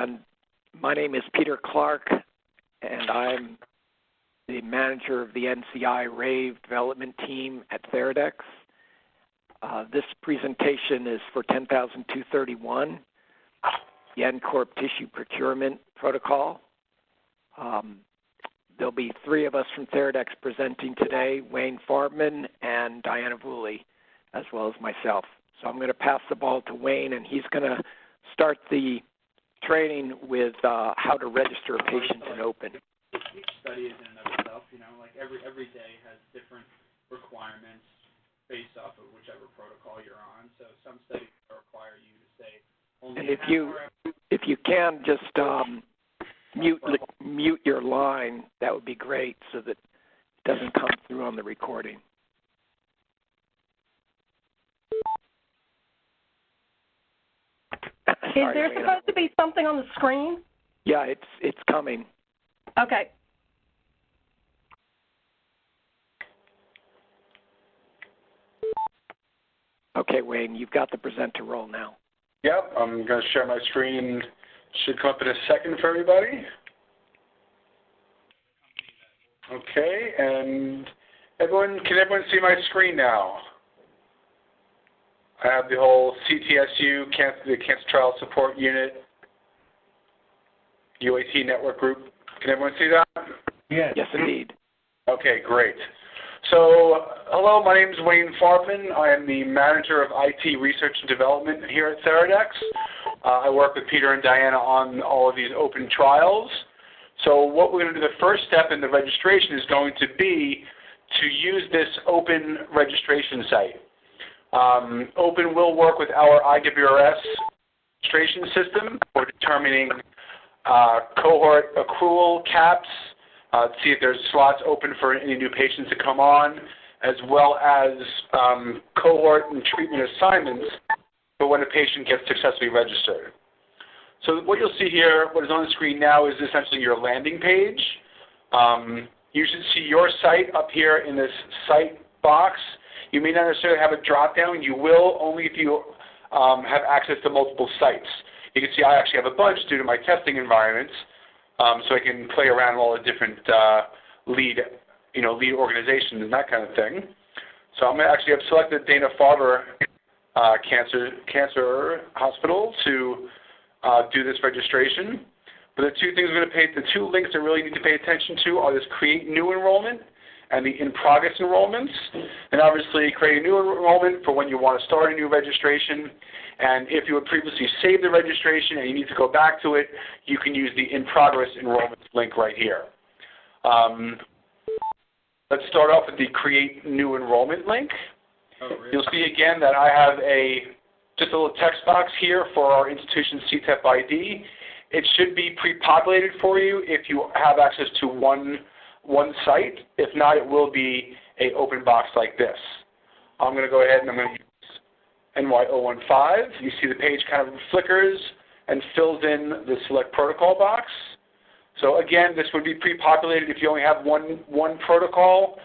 and my name is Peter Clark, and I'm the manager of the NCI RAVE development team at Theradex. This presentation is for 10,231, the NCORP tissue procurement protocol. There'll be three of us from Theradex presenting today, Wayne Farbman and Diana Vooley, as well as myself. So I'm going to pass the ball to Wayne, and he's going to start the training with how to register a patient in open. Each study is in and of itself, like every day has different requirements based off of whichever protocol you're on. So some studies require you to say only. And if you can just mute your line, that would be great, so that it doesn't come through on the recording. Is there supposed to be something on the screen? Yeah, it's coming. Okay. Okay, Wayne, you've got the presenter role now. Yep, I'm going to share my screen. Should come up in a second for everybody. Okay, and can everyone see my screen now? I have the whole CTSU, the Cancer Trial Support Unit, UAT Network Group. Can everyone see that? Yes. Yes, indeed. Okay, great. So, hello, my name is Wayne Farbman. I am the Manager of IT Research and Development here at Theradex. I work with Peter and Diana on all of these open trials. So what we're going to do, the first step in the registration is going to be to use this open registration site. Open will work with our IWRS registration system for determining cohort accrual caps, see if there's slots open for any new patients to come on, as well as cohort and treatment assignments for when a patient gets successfully registered. So what you'll see here, what is on the screen now, is essentially your landing page. You should see your site up here in this site box. You may not necessarily have a drop-down. You will only if you have access to multiple sites. You can see I actually have a bunch due to my testing environments, so I can play around with all the different lead organizations and that kind of thing. So I'm going to actually have selected Dana-Farber Cancer Hospital to do this registration. But the two links that really need to pay attention to are this create new enrollment and the in-progress enrollments. And obviously, create a new enrollment for when you want to start a new registration. And if you had previously saved the registration and you need to go back to it, you can use the in-progress enrollment link right here. Let's start off with the create new enrollment link. Oh, really? You'll see again that I have just a little text box here for our institution CTEP ID. It should be pre-populated for you if you have access to one site. If not, it will be an open box like this. I'm going to go ahead and I'm going to use NY015. You see the page kind of flickers and fills in the select protocol box. So again, this would be pre-populated. If you only have one protocol,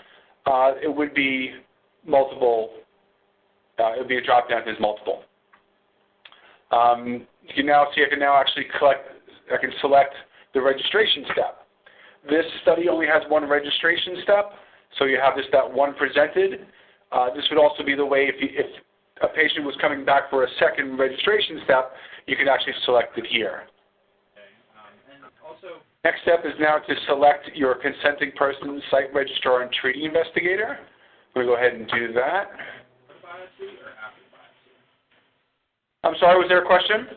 it would be multiple. It would be a drop-down if there's multiple. You can now see I can now actually select the registration step. This study only has one registration step, so you have that one presented. This would also be the way if a patient was coming back for a second registration step, you can actually select it here. Okay. And also, next step is now to select your consenting person, site registrar, and treating investigator. We'll go ahead and do that. before biopsy or after biopsy? I'm sorry, was there a question?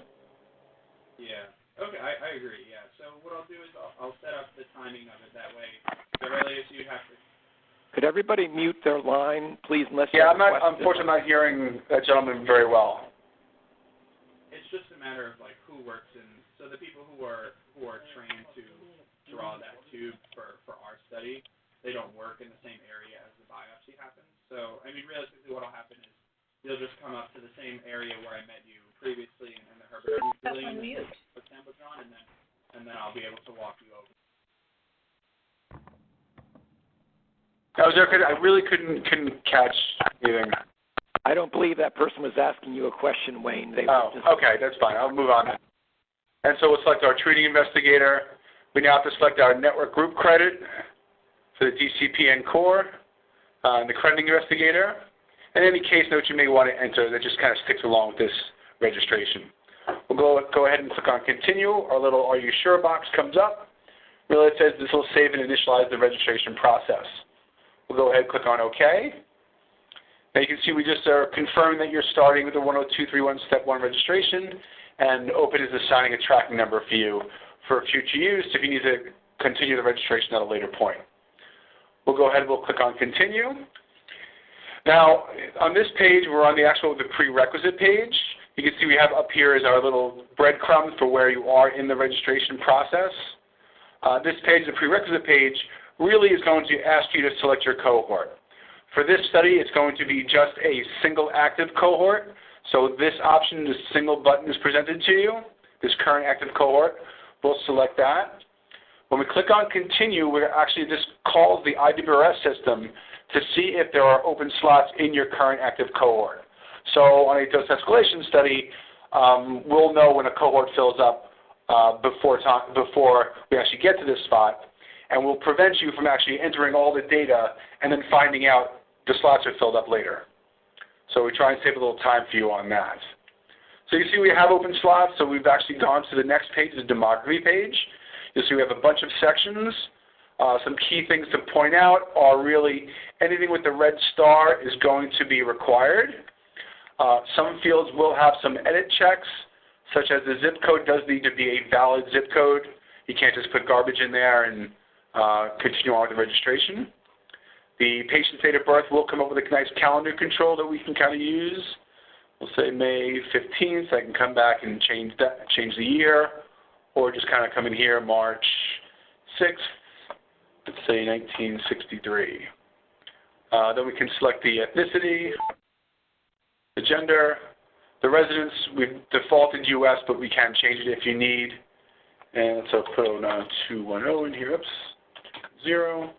Yeah. Okay, I agree, yeah. So what I'll do is I'll set up the timing of it that way. The earliest you have to... Could everybody mute their line, please, unless you Yeah, have a question? unfortunately, I'm not hearing that gentleman very well. It's just a matter of who works in... So the people who are trained to draw that tube for our study, they don't work in the same area as the biopsy happens. So, realistically what will happen is you'll just come up to the same area where I met you previously in the Herbert building with Sambotron, and then I'll be able to walk you over. I really couldn't catch anything. I don't believe that person was asking you a question, Wayne. Okay, that's fine. I'll move on. And so we'll select our treating investigator. We now have to select our network group credit for the DCP NCORP, and the crediting investigator, and any case notes you may want to enter that just kind of sticks along with this registration. We'll go ahead and click on continue. Our little "Are you sure" box comes up. Really, it says this will save and initialize the registration process. We'll go ahead and click on OK. Now you can see we just are confirming that you're starting with the 10231 Step 1 registration, and Open is assigning a tracking number for you for future use if you need to continue the registration at a later point. We'll go ahead and we'll click on continue. Now, on this page, we're on the prerequisite page. You can see we have up here is our little breadcrumbs for where you are in the registration process. This page, the prerequisite page, really is going to ask you to select your cohort. For this study, it's going to be just a single active cohort. So this option, this single button is presented to you, this current active cohort. We'll select that. When we click on continue, we're actually just calls the IWRS system to see if there are open slots in your current active cohort. So on a dose escalation study, we'll know when a cohort fills up before we actually get to this spot, and will prevent you from actually entering all the data and then finding out the slots are filled up later. So we try and save a little time for you on that. So you see we have open slots, so we've actually gone to the next page, the demography page. You'll see we have a bunch of sections. Some key things to point out are really anything with the red star is going to be required. Some fields will have some edit checks, such as the zip code does need to be a valid zip code. You can't just put garbage in there and continue on with the registration. The patient's date of birth will come up with a nice calendar control that we can kind of use. We'll say May 15th. I can come back and change the year, or just kind of come in here March 6th. Let's say 1963. Then we can select the ethnicity, the gender, the residence. We've defaulted U.S., but we can change it if you need. And so put 210 in here. Oops, 0.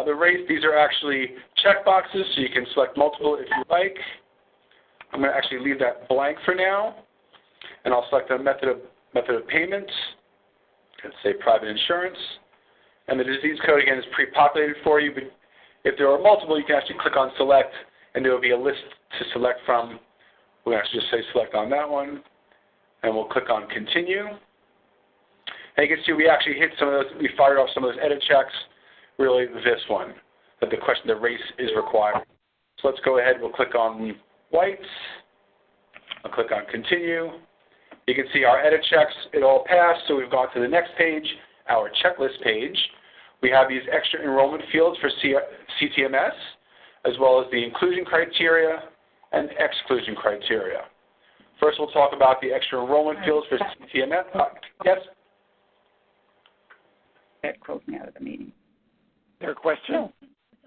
The race, these are actually checkboxes, so you can select multiple if you like. I'm going to actually leave that blank for now, and I'll select the method of payment. Let's say private insurance. And the disease code, again, is pre-populated for you, but if there are multiple, you can actually click on select, and there will be a list to select from. We'll actually just say select on that one, and we'll click on continue. And you can see we actually hit some of those, we fired off some of those edit checks, really this one, that the question, the race is required. So let's go ahead, we'll click on whites, I'll click on continue. You can see our edit checks, it all passed, so we've gone to the next page, our checklist page. We have these extra enrollment fields for CTMS, as well as the inclusion criteria and exclusion criteria. First, we'll talk about the extra enrollment fields for CTMS. Yes? That closed me out of the meeting. Is there a question? No.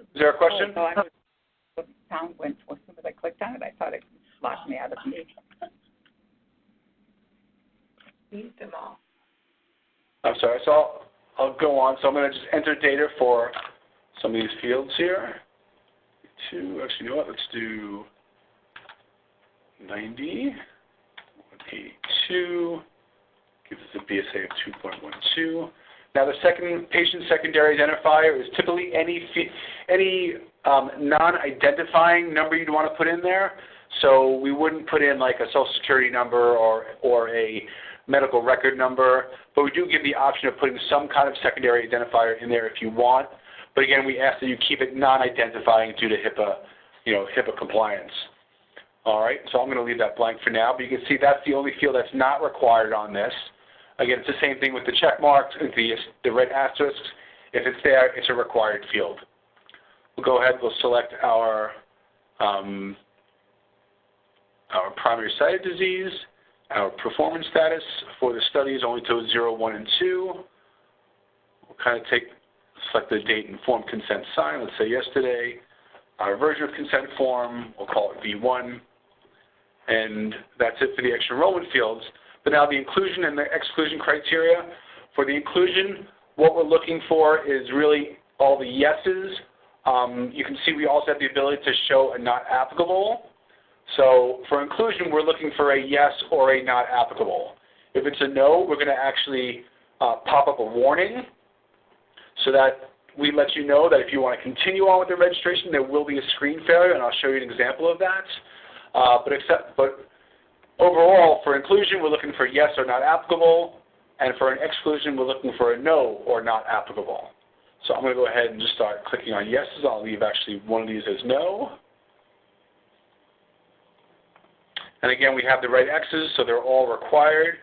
Is there a question? Oh, I was sound went as soon as I clicked on it, I thought it locked me out of the meeting. Used them all. I'm sorry, so I'll go on. So I'm going to just enter data for some of these fields here. Actually, you know what? Let's do 90, 182, gives us a BSA of 2.12. Now, the second patient secondary identifier is typically any non-identifying number you'd want to put in there. So we wouldn't put in like a social security number or a medical record number, but we do give the option of putting some kind of secondary identifier in there if you want. But again, we ask that you keep it non-identifying due to HIPAA compliance. All right, so I'm going to leave that blank for now, but you can see that's the only field that's not required on this. Again, it's the same thing with the check marks and the red asterisks. If it's there, it's a required field. We'll go ahead, we'll select our primary site of disease, our performance status for the studies only to 0, 1, and 2. We'll kind of select the date and form consent signed, let's say yesterday. Our version of consent form, we'll call it V1. And that's it for the extra enrollment fields. But now the inclusion and the exclusion criteria. For the inclusion, what we're looking for is really all the yeses. You can see we also have the ability to show a not applicable. So for inclusion, we're looking for a yes or a not applicable. If it's a no, we're going to actually pop up a warning so that we let you know that if you want to continue on with the registration, there will be a screen failure, and I'll show you an example of that. But overall, for inclusion, we're looking for yes or not applicable, and for an exclusion, we're looking for a no or not applicable. So I'm going to go ahead and just start clicking on yeses. I'll leave actually one of these as no. And again, we have the right X's, so they're all required.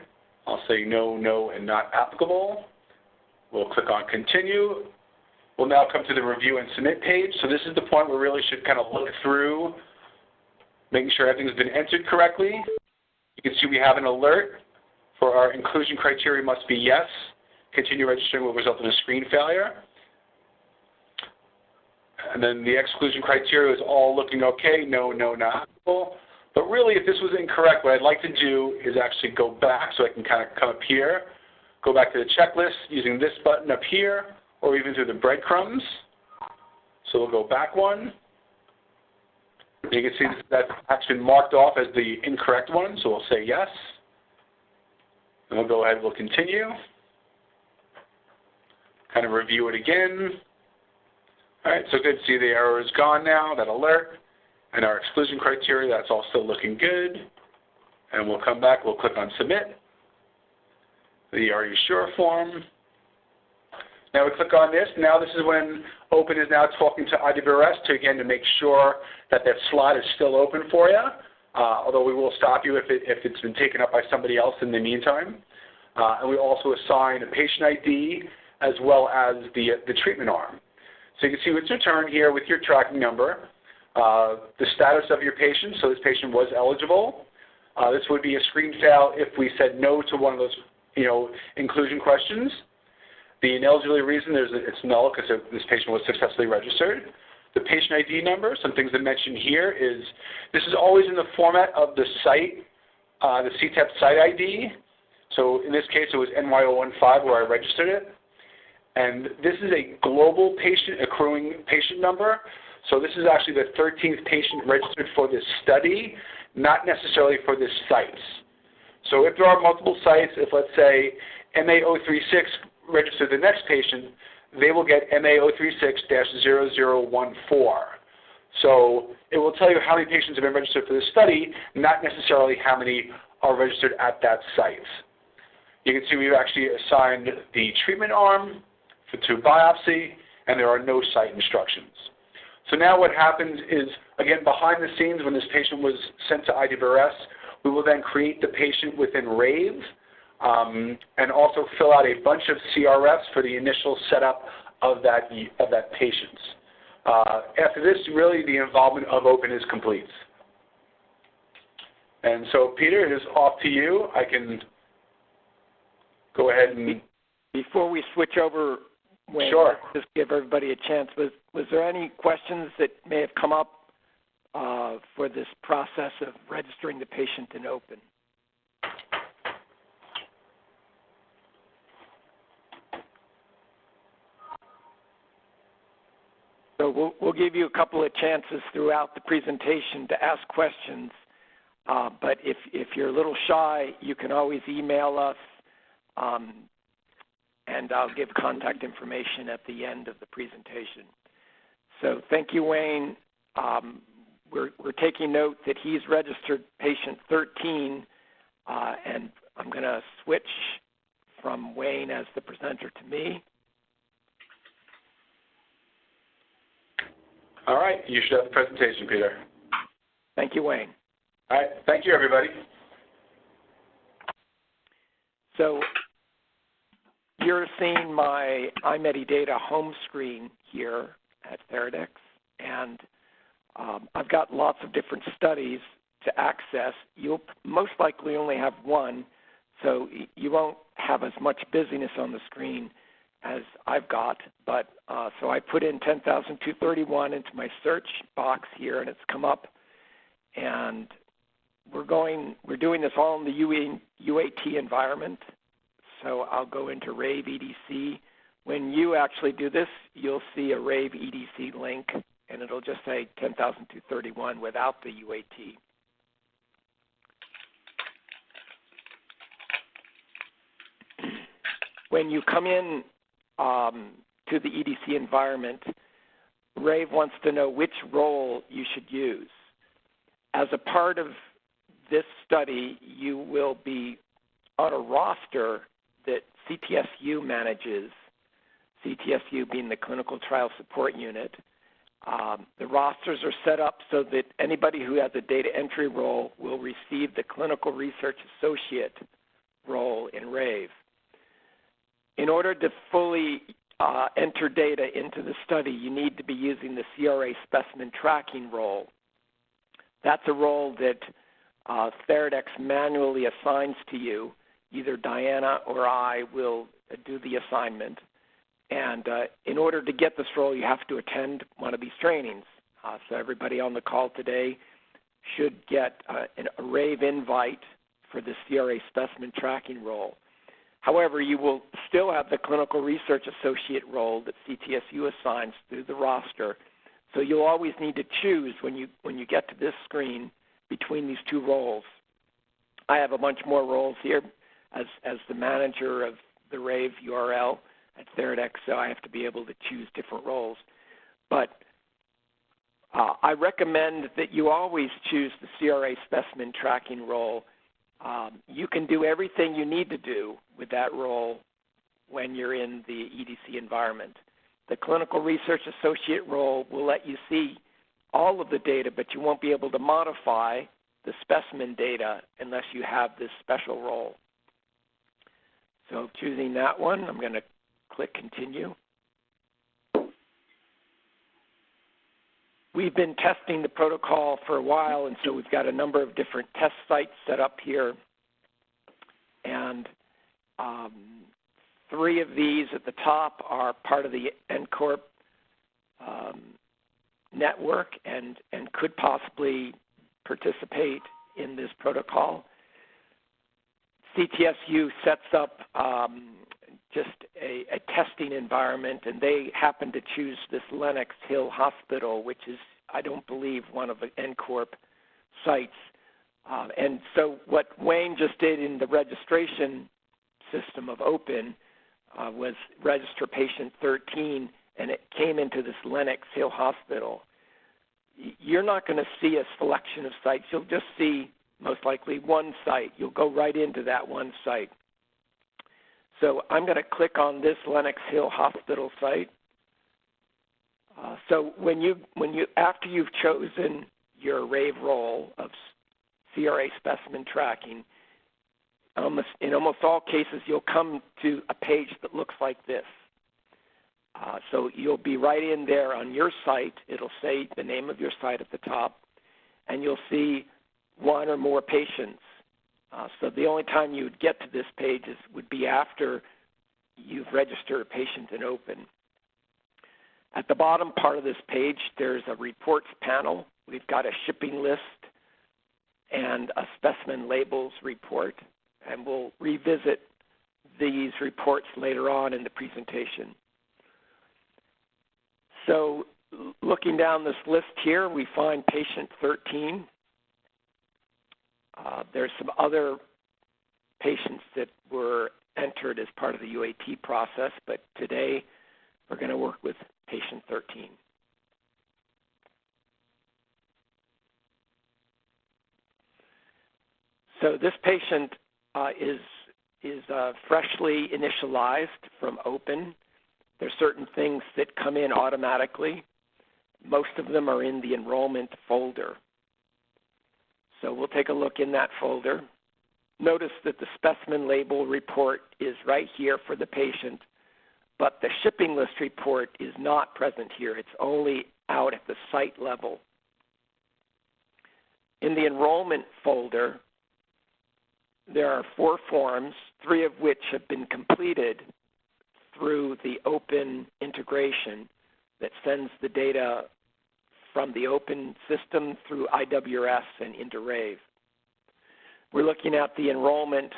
I'll say no, no, and not applicable. We'll click on continue. We'll now come to the review and submit page. So this is the point where we really should kind of look through, making sure everything's been entered correctly. You can see we have an alert for our inclusion criteria must be yes. Continue registering will result in a screen failure. And then the exclusion criteria is all looking okay. No, no, not applicable. But really, if this was incorrect, what I'd like to do is actually go back so I can kind of come up here, go back to the checklist using this button up here, or even through the breadcrumbs. So we'll go back one. You can see that's actually marked off as the incorrect one, so we'll say yes. And we'll go ahead and we'll continue. Kind of review it again. All right, so good to see the error is gone now, that alert. And our exclusion criteria, that's all still looking good. And we'll come back, we'll click on submit. The Are You Sure form. Now we click on this. Now this is when Open is now talking to IWRS to make sure that that slot is still open for you. Although we will stop you if it's been taken up by somebody else in the meantime. And we also assign a patient ID as well as the treatment arm. So you can see what's returned here with your tracking number, the status of your patient. So this patient was eligible. This would be a screen fail if we said no to one of those, inclusion questions. The ineligibility reason it's null because this patient was successfully registered. The patient ID number, some things to mention here is this is always in the format of the site, the CTEP site ID. So in this case, it was NY015 where I registered it. And this is a global accruing patient number. So this is actually the 13th patient registered for this study, not necessarily for this site. So if there are multiple sites, if let's say MA036 registered the next patient, they will get MA036-0014. So it will tell you how many patients have been registered for this study, not necessarily how many are registered at that site. You can see we've actually assigned the treatment arm to biopsy, and there are no site instructions. So now what happens is, again, behind the scenes when this patient was sent to IWRS, we will then create the patient within RAVE and also fill out a bunch of CRFs for the initial setup of that patient. After this, really the involvement of Open is complete. And so, Peter, it is off to you. I can go ahead and... Before we switch over, Wayne, sure. Just give everybody a chance. Was there any questions that may have come up for this process of registering the patient in Open? So we'll give you a couple of chances throughout the presentation to ask questions. But if you're a little shy, you can always email us, and I'll give contact information at the end of the presentation. So thank you, Wayne. We're taking note that he's registered patient 13, and I'm going to switch from Wayne as the presenter to me. All right, you should have the presentation, Peter. Thank you, Wayne. All right, thank you, everybody. So you're seeing my iMedidata home screen here at Theradex, and I've got lots of different studies to access. You'll most likely only have one, so you won't have as much busyness on the screen as I've got, but so I put in 10,231 into my search box here, and it's come up, and we're doing this all in the UAT environment. So I'll go into Rave EDC. When you actually do this, you'll see a Rave EDC link, and it'll just say 10,231 without the UAT. when you come in to the EDC environment, RAVE wants to know which role you should use. As a part of this study, you will be on a roster that CTSU manages, CTSU being the Clinical Trial Support Unit. The rosters are set up so that anybody who has a data entry role will receive the Clinical Research Associate role in RAVE. In order to fully enter data into the study, you need to be using the CRA specimen tracking role. That's a role that Theradex manually assigns to you. Either Diana or I will do the assignment. And in order to get this role, you have to attend one of these trainings. So everybody on the call today should get a RAVE invite for the CRA specimen tracking role. However, you will still have the Clinical Research Associate role that CTSU assigns through the roster. So you'll always need to choose when you get to this screen between these two roles. I have a bunch more roles here as the manager of the RAVE URL at Theradex, so I have to be able to choose different roles. But I recommend that you always choose the CRA specimen tracking role. You can do everything you need to do with that role when you're in the EDC environment. The Clinical Research Associate role will let you see all of the data, but you won't be able to modify the specimen data unless you have this special role. So choosing that one, I'm going to click Continue. We've been testing the protocol for a while, and so we've got a number of different test sites set up here. And 3 of these at the top are part of the NCORP network and could possibly participate in this protocol. CTSU sets up just a testing environment, and they happen to choose this Lenox Hill Hospital, which is, I don't believe, one of the NCORP sites. And so what Wayne just did in the registration system of OPEN was register patient 13, and it came into this Lenox Hill Hospital. You're not going to see a selection of sites. You'll just see, most likely, one site. You'll go right into that one site. So I'm going to click on this Lenox Hill Hospital site. So after you've chosen your RAVE role of CRA specimen tracking, in almost all cases, you'll come to a page that looks like this. So you'll be right in there on your site. It'll say the name of your site at the top, and you'll see one or more patients. So the only time you would get to this page would be after you've registered a patient in OPEN. At the bottom part of this page, there's a reports panel. We've got a shipping list and a specimen labels report, and we'll revisit these reports later on in the presentation. So looking down this list here, we find patient 13. There's some other patients that were entered as part of the UAT process, but today we're going to work with patient 13. So this patient is freshly initialized from OPEN. There's certain things that come in automatically. Most of them are in the enrollment folder. So we'll take a look in that folder. Notice that the specimen label report is right here for the patient, but the shipping list report is not present here. It's only out at the site level. In the enrollment folder, there are 4 forms, 3 of which have been completed through the OPEN integration that sends the data from the OPEN system through IWRS and into RAVE. We're looking at the enrollment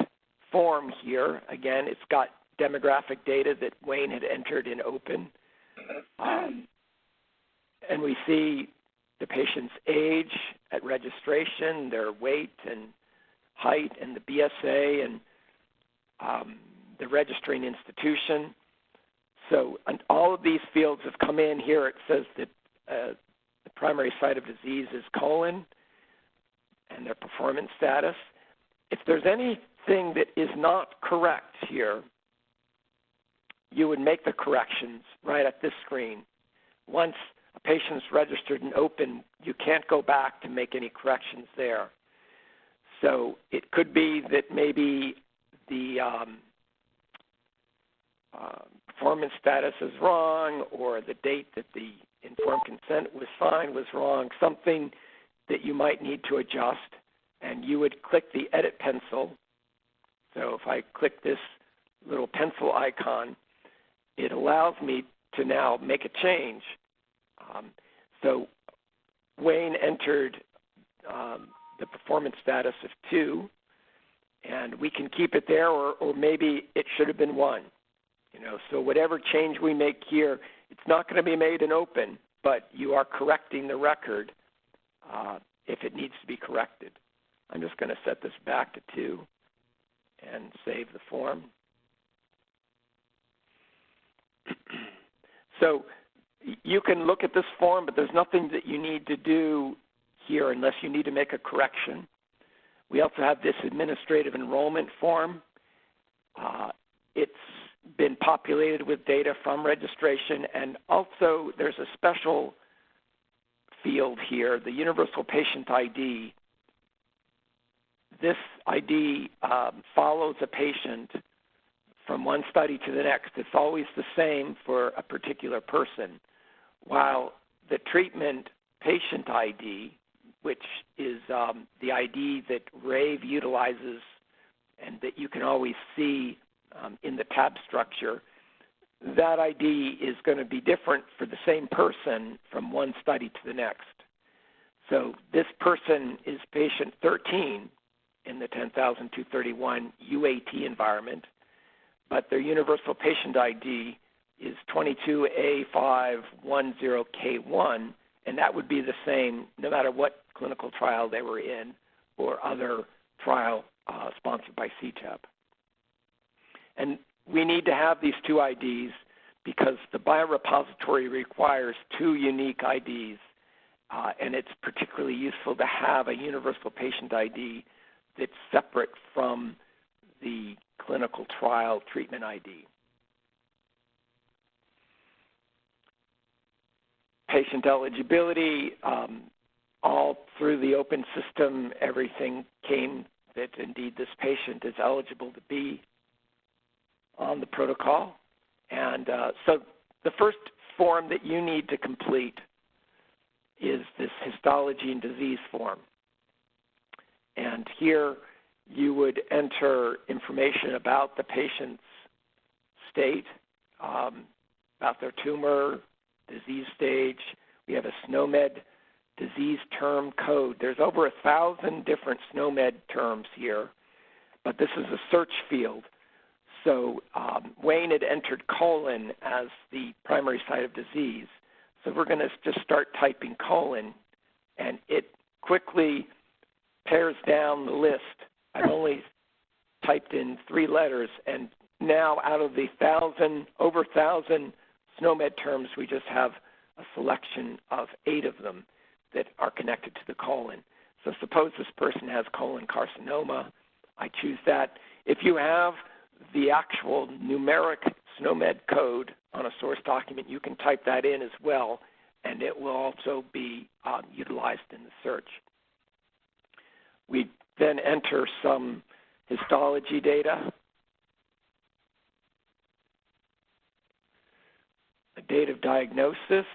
form here. Again, it's got demographic data that Wayne had entered in OPEN. And we see the patient's age at registration, their weight and height, and the BSA. And the registering institution. So all of these fields have come in. Here it says that the primary site of disease is colon and their performance status. If there's anything that is not correct here, you would make the corrections right at this screen. Once a patient's registered and open, you can't go back to make any corrections there. So it could be that maybe the performance status is wrong, or the date that the informed consent was signed was wrong, something that you might need to adjust, and you would click the edit pencil. So if I click this little pencil icon, it allows me to now make a change. So Wayne entered the performance status of 2, and we can keep it there, or maybe it should have been 1. So whatever change we make here, it's not going to be made in open, but you are correcting the record if it needs to be corrected. I'm just going to set this back to 2 and save the form. So you can look at this form, but there's nothing that you need to do here unless you need to make a correction. We also have this administrative enrollment form. It's been populated with data from registration, and also there's a special field here, the Universal Patient ID. This ID follows a patient from one study to the next. It's always the same for a particular person, while the treatment patient ID, which is the ID that RAVE utilizes and that you can always see in the tab structure, that ID is going to be different for the same person from one study to the next. So this person is patient 13 in the 10,231 UAT environment, but their universal patient ID is 22A510K1, and that would be the same no matter what clinical trial they were in or other trial sponsored by CTEP. And we need to have these 2 IDs because the biorepository requires 2 unique IDs, and it's particularly useful to have a universal patient ID that's separate from the clinical trial treatment ID. Patient eligibility, all through the open system, everything came that indeed this patient is eligible to be on the protocol. And so the first form that you need to complete is this histology and disease form. And here you would enter information about the patient's state, about their tumor, disease stage. We have a SNOMED disease term code. There's over 1,000 different SNOMED terms here, but this is a search field. So Wayne had entered colon as the primary site of disease. So we're going to just start typing colon, and it quickly pares down the list. I've only typed in 3 letters, and now out of the over 1,000 SNOMED terms, we just have a selection of 8 of them that are connected to the colon. So suppose this person has colon carcinoma. I choose that. If you have the actual numeric SNOMED code on a source document, you can type that in as well, and it will also be utilized in the search. We then enter some histology data, a date of diagnosis,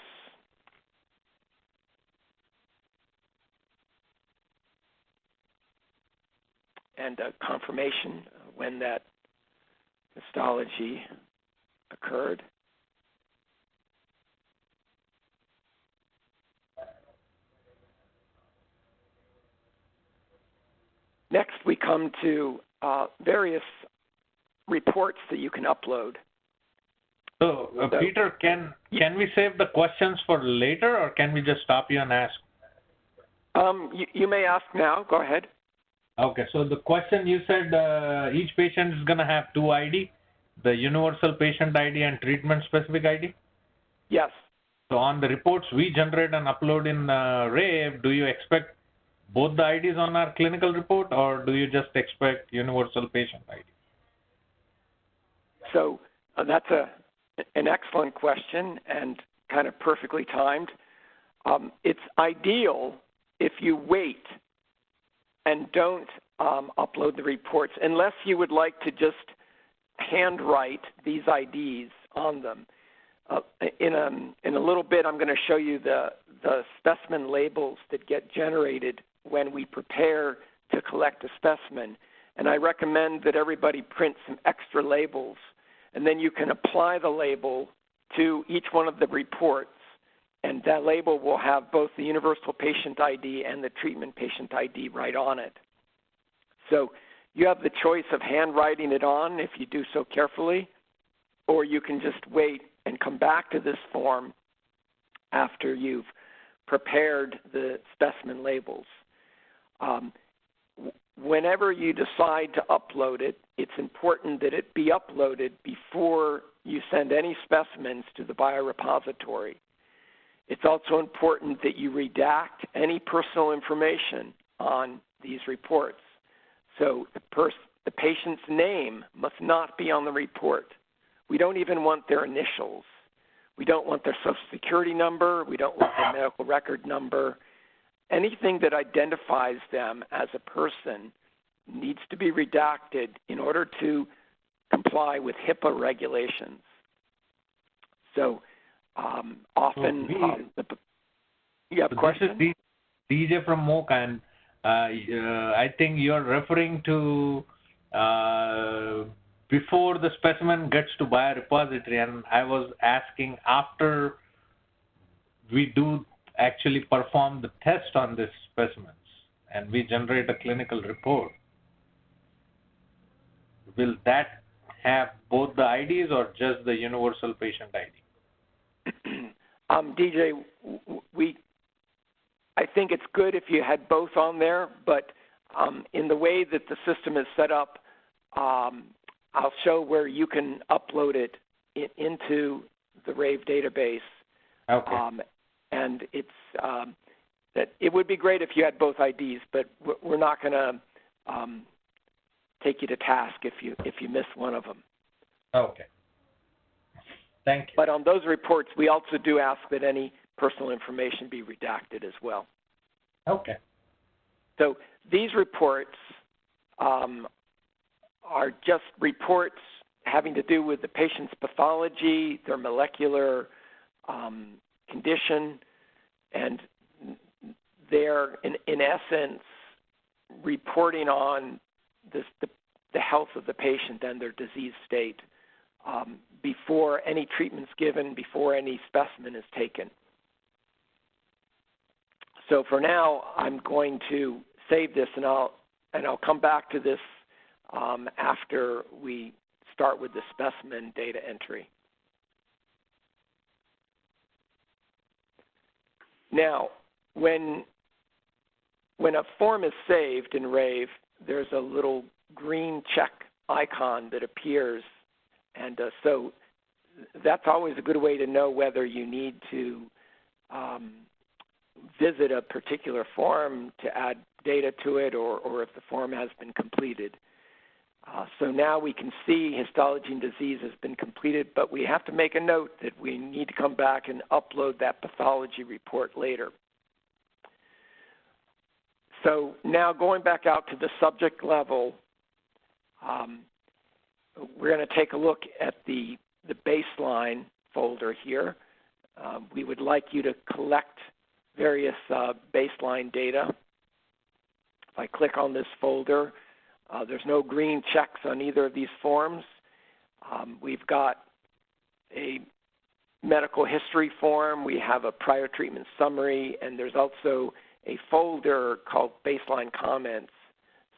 and a confirmation when that histology occurred. Next, we come to various reports that you can upload. So, Peter, can we save the questions for later, or can we just stop you and ask? You may ask now. Go ahead. Okay. So the question you said each patient is going to have 2 ID. the universal patient ID and treatment specific ID? Yes. So on the reports we generate and upload in RAVE, do you expect both the IDs on our clinical report, or do you just expect universal patient ID? So that's an excellent question and kind of perfectly timed. It's ideal if you wait and don't upload the reports, unless you would like to just handwrite these IDs on them. In a little bit, I'm going to show you the specimen labels that get generated when we prepare to collect a specimen. And I recommend that everybody print some extra labels, and then you can apply the label to each one of the reports. And that label will have both the universal patient ID and the treatment patient ID right on it. So you have the choice of handwriting it on if you do so carefully, or you can just wait and come back to this form after you've prepared the specimen labels. Whenever you decide to upload it, it's important that it be uploaded before you send any specimens to the biorepository. It's also important that you redact any personal information on these reports. So the patient's name must not be on the report. We don't even want their initials. We don't want their Social Security number. We don't want their medical record number. Anything that identifies them as a person needs to be redacted in order to comply with HIPAA regulations. So often, you have questions? This is DJ from MOCA, and I think you're referring to before the specimen gets to biorepository, and I was asking after we do actually perform the test on these specimens and we generate a clinical report. Will that have both the IDs or just the universal patient ID? DJ, I think it's good if you had both on there, but in the way that the system is set up, I'll show where you can upload it into the RAVE database. Okay. And it's that it would be great if you had both IDs, but we're not going to take you to task if you miss one of them. Okay. Thank you. But on those reports, we also do ask that any personal information be redacted as well. Okay. So these reports are just reports having to do with the patient's pathology, their molecular condition, and they're, in essence, reporting on the health of the patient and their disease state before any treatment's given, before any specimen is taken. So for now, I'm going to save this, and I'll come back to this after we start with the specimen data entry. Now, when a form is saved in RAVE, there's a little green check icon that appears, and so that's always a good way to know whether you need to visit a particular form to add data to it, or if the form has been completed. So now we can see histology and disease has been completed, but we have to make a note that we need to come back and upload that pathology report later. So now going back out to the subject level, we're going to take a look at the baseline folder here. We would like you to collect various baseline data. If I click on this folder, there's no green checks on either of these forms. We've got a medical history form. We have a prior treatment summary, and there's also a folder called baseline comments.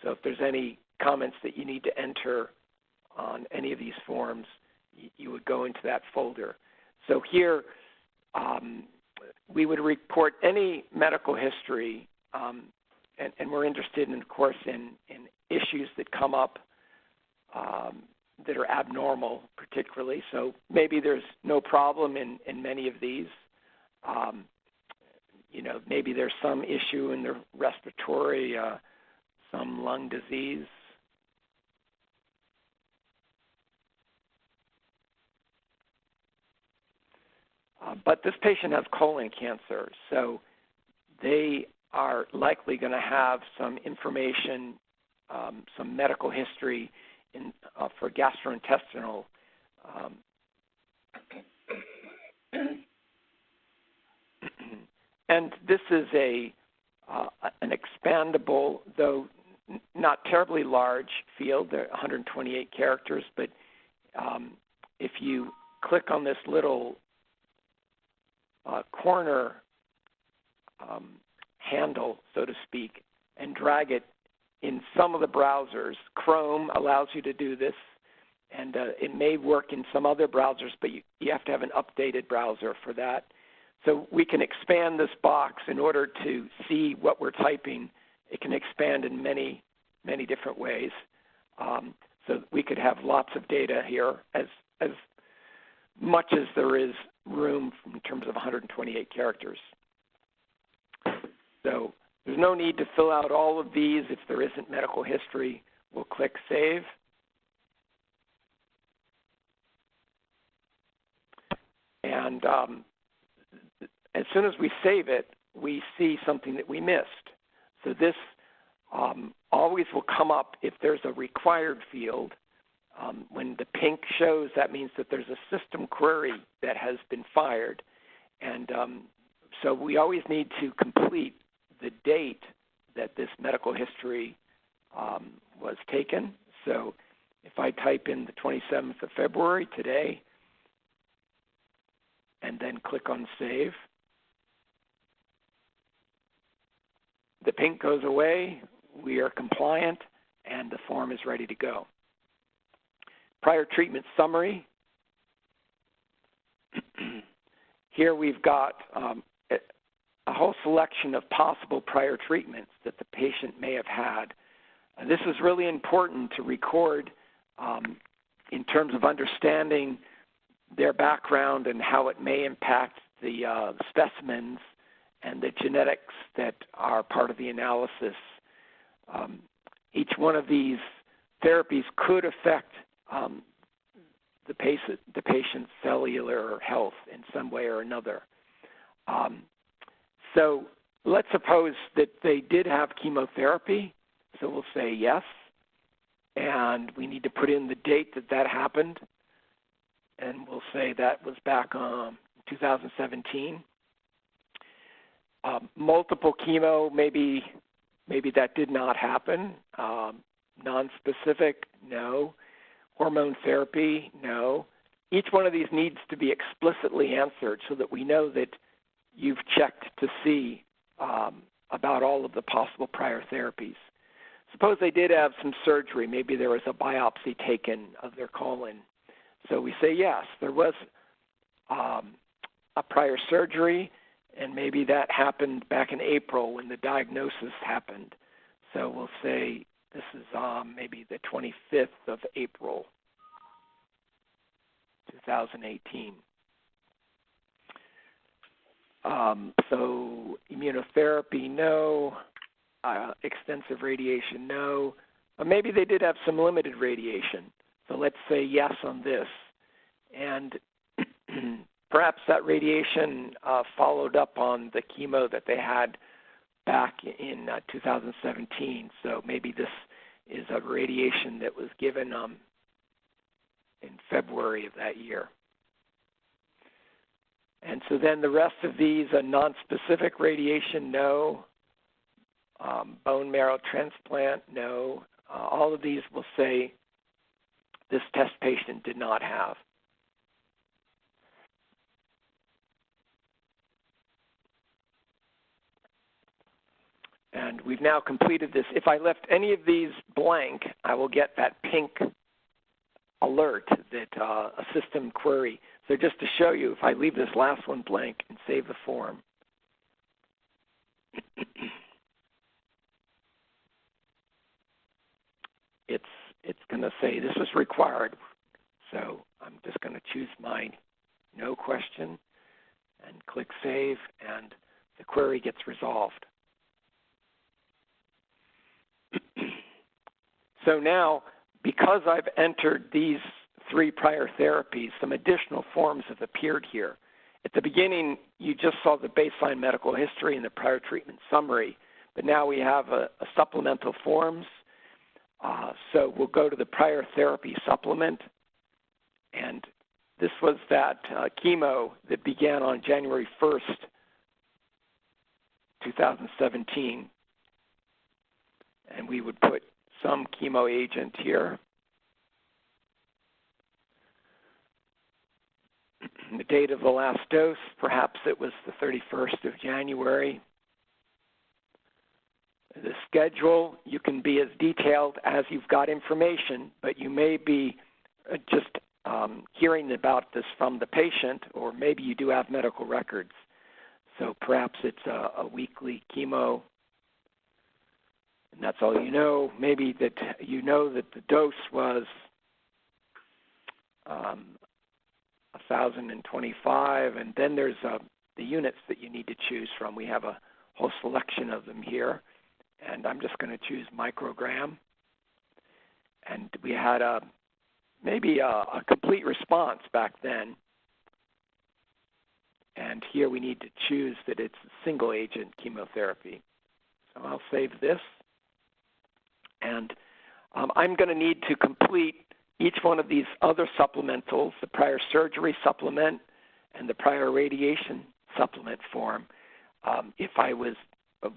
So if there's any comments that you need to enter on any of these forms, you would go into that folder. So here, we would report any medical history, and we're interested, in, of course, in issues that come up that are abnormal particularly. So maybe there's no problem in many of these. Maybe there's some issue in the respiratory, some lung disease. But this patient has colon cancer, so they are likely going to have some information, some medical history for gastrointestinal. And this is an expandable, though not terribly large field. There are 128 characters, but if you click on this little corner handle, so to speak, and drag it in some of the browsers. Chrome allows you to do this, and it may work in some other browsers, but you have to have an updated browser for that. So we can expand this box in order to see what we're typing. It can expand in many, many different ways. So we could have lots of data here, as much as there is room in terms of 128 characters. So there's no need to fill out all of these if there isn't medical history. We'll click Save. And as soon as we save it, we see something that we missed. So this always will come up if there's a required field. When the pink shows, that means that there's a system query that has been fired. And so we always need to complete the date that this medical history was taken. So if I type in the 27th of February, today, and then click on Save, the pink goes away, we are compliant, and the form is ready to go. Prior treatment summary. Here we've got a whole selection of possible prior treatments that the patient may have had. And this is really important to record in terms of understanding their background and how it may impact the specimens and the genetics that are part of the analysis. Each one of these therapies could affect the patient's cellular health in some way or another. So let's suppose that they did have chemotherapy. So we'll say yes, and we need to put in the date that that happened, and we'll say that was back 2017. Multiple chemo, maybe that did not happen. Non-specific, no. Hormone therapy, no. Each one of these needs to be explicitly answered so that we know that you've checked to see about all of the possible prior therapies. Suppose they did have some surgery. Maybe there was a biopsy taken of their colon. So we say, yes, there was a prior surgery, and maybe that happened back in April when the diagnosis happened. So we'll say this is maybe the 25th of April, 2018. So immunotherapy, no. Extensive radiation, no. Maybe they did have some limited radiation. So let's say yes on this. And perhaps that radiation followed up on the chemo that they had back in 2017. So maybe this is a radiation that was given in February of that year. And so then the rest of these, a nonspecific radiation, no. Bone marrow transplant, no. All of these will say this test patient did not have. And we've now completed this. If I left any of these blank, I will get that pink alert that a system query. So just to show you, if I leave this last one blank and save the form, it's going to say this was required. So I'm just going to choose my no question and click Save, and the query gets resolved. So now, because I've entered these 3 prior therapies, some additional forms have appeared here. At the beginning, you just saw the baseline medical history and the prior treatment summary, but now we have a supplemental forms. So we'll go to the prior therapy supplement, and this was that chemo that began on January 1st, 2017, and we would put some chemo agent here. The date of the last dose, perhaps it was the 31st of January. The schedule, you can be as detailed as you've got information, but you may be just hearing about this from the patient, or maybe you do have medical records. So perhaps it's a weekly chemo, and that's all you know. Maybe that you know that the dose was 1,025, and then there's the units that you need to choose from. We have a whole selection of them here, and I'm just going to choose microgram. And we had maybe a complete response back then, and here we need to choose that it's single agent chemotherapy. So I'll save this, and I'm going to need to complete each one of these other supplementals, the prior surgery supplement and the prior radiation supplement form, if I was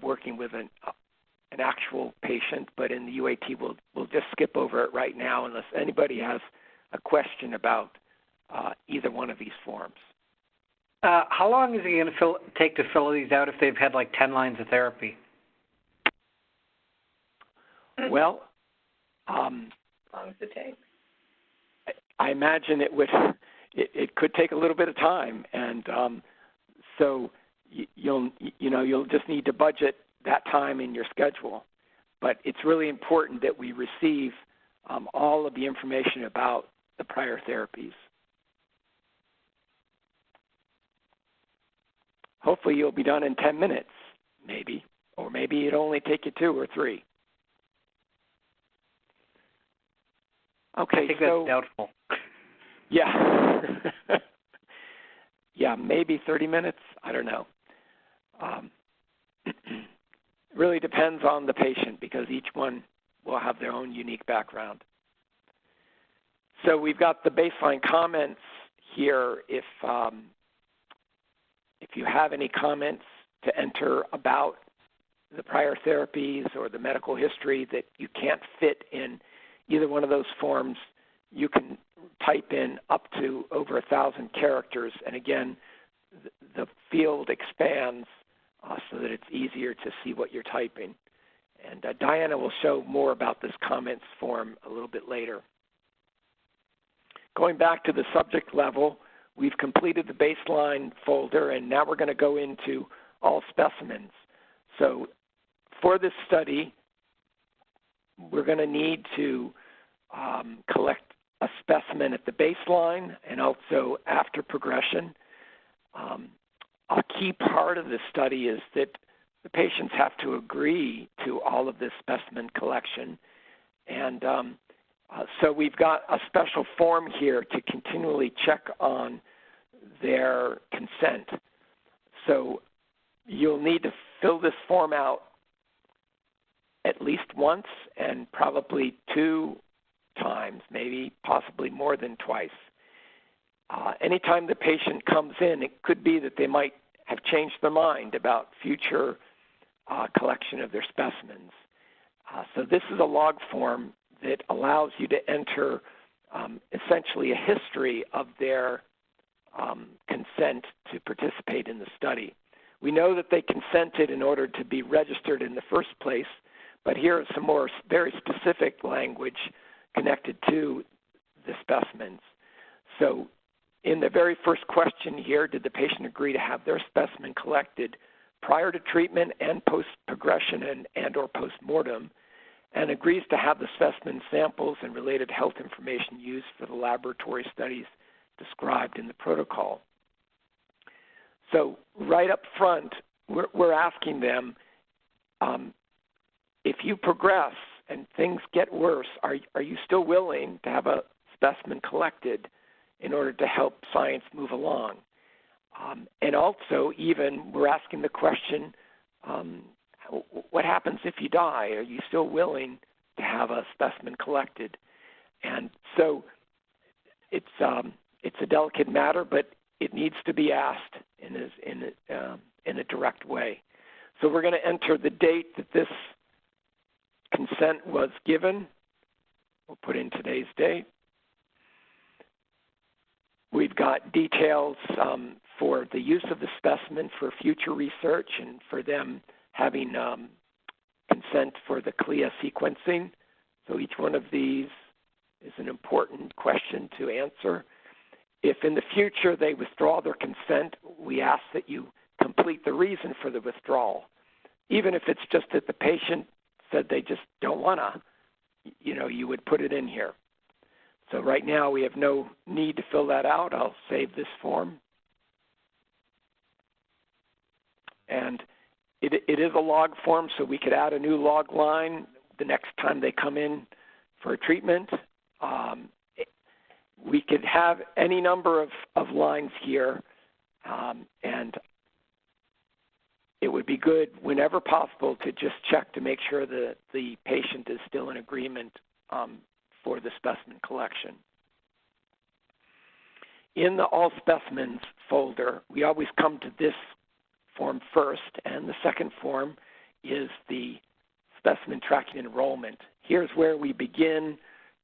working with an actual patient, but in the UAT we'll just skip over it right now unless anybody has a question about either one of these forms. How long is it going to take to fill these out if they've had like 10 lines of therapy? Well, As long as it takes. I imagine it could take a little bit of time, and so you'll just need to budget that time in your schedule. But it's really important that we receive all of the information about the prior therapies. Hopefully you'll be done in 10 minutes, maybe, or maybe it'll only take you 2 or 3. Okay, I think that's doubtful. Yeah. Yeah, maybe 30 minutes. I don't know. Really depends on the patient because each one will have their own unique background. So we've got the baseline comments here. If you have any comments to enter about the prior therapies or the medical history that you can't fit in either one of those forms, you can type in up to over 1,000 characters. And again, the field expands so that it's easier to see what you're typing. And Diana will show more about this comments form a little bit later. Going back to the subject level, we've completed the baseline folder, and now we're going to go into all specimens. So for this study, we're going to need to collect a specimen at the baseline and also after progression. A key part of this study is that the patients have to agree to all of this specimen collection. And so we've got a special form here to continually check on their consent. So you'll need to fill this form out at least once and probably 2 times, maybe possibly more than twice. Anytime the patient comes in, it could be that they might have changed their mind about future collection of their specimens. So this is a log form that allows you to enter essentially a history of their consent to participate in the study. We know that they consented in order to be registered in the first place, but here is some more very specific language connected to the specimens. So in the very first question here, did the patient agree to have their specimen collected prior to treatment and post-progression and or post-mortem? and agrees to have the specimen samples and related health information used for the laboratory studies described in the protocol. So right up front, we're asking them, if you progress and things get worse, are you still willing to have a specimen collected in order to help science move along? And also, even we're asking the question, what happens if you die? Are you still willing to have a specimen collected? And so it's a delicate matter, but it needs to be asked in a direct way. So we're going to enter the date that this consent was given. We'll put in today's date. We've got details for the use of the specimen for future research and for them having consent for the CLIA sequencing. So each one of these is an important question to answer. If in the future they withdraw their consent, we ask that you complete the reason for the withdrawal. Even if it's just that the patient said they just don't want to, you would put it in here. So right now we have no need to fill that out. I'll save this form. And it is a log form, so we could add a new log line the next time they come in for a treatment. We could have any number of lines here, and it would be good whenever possible to just check to make sure that the patient is still in agreement for the specimen collection. In the All Specimens folder, we always come to this form first, and the second form is the specimen tracking enrollment. Here's where we begin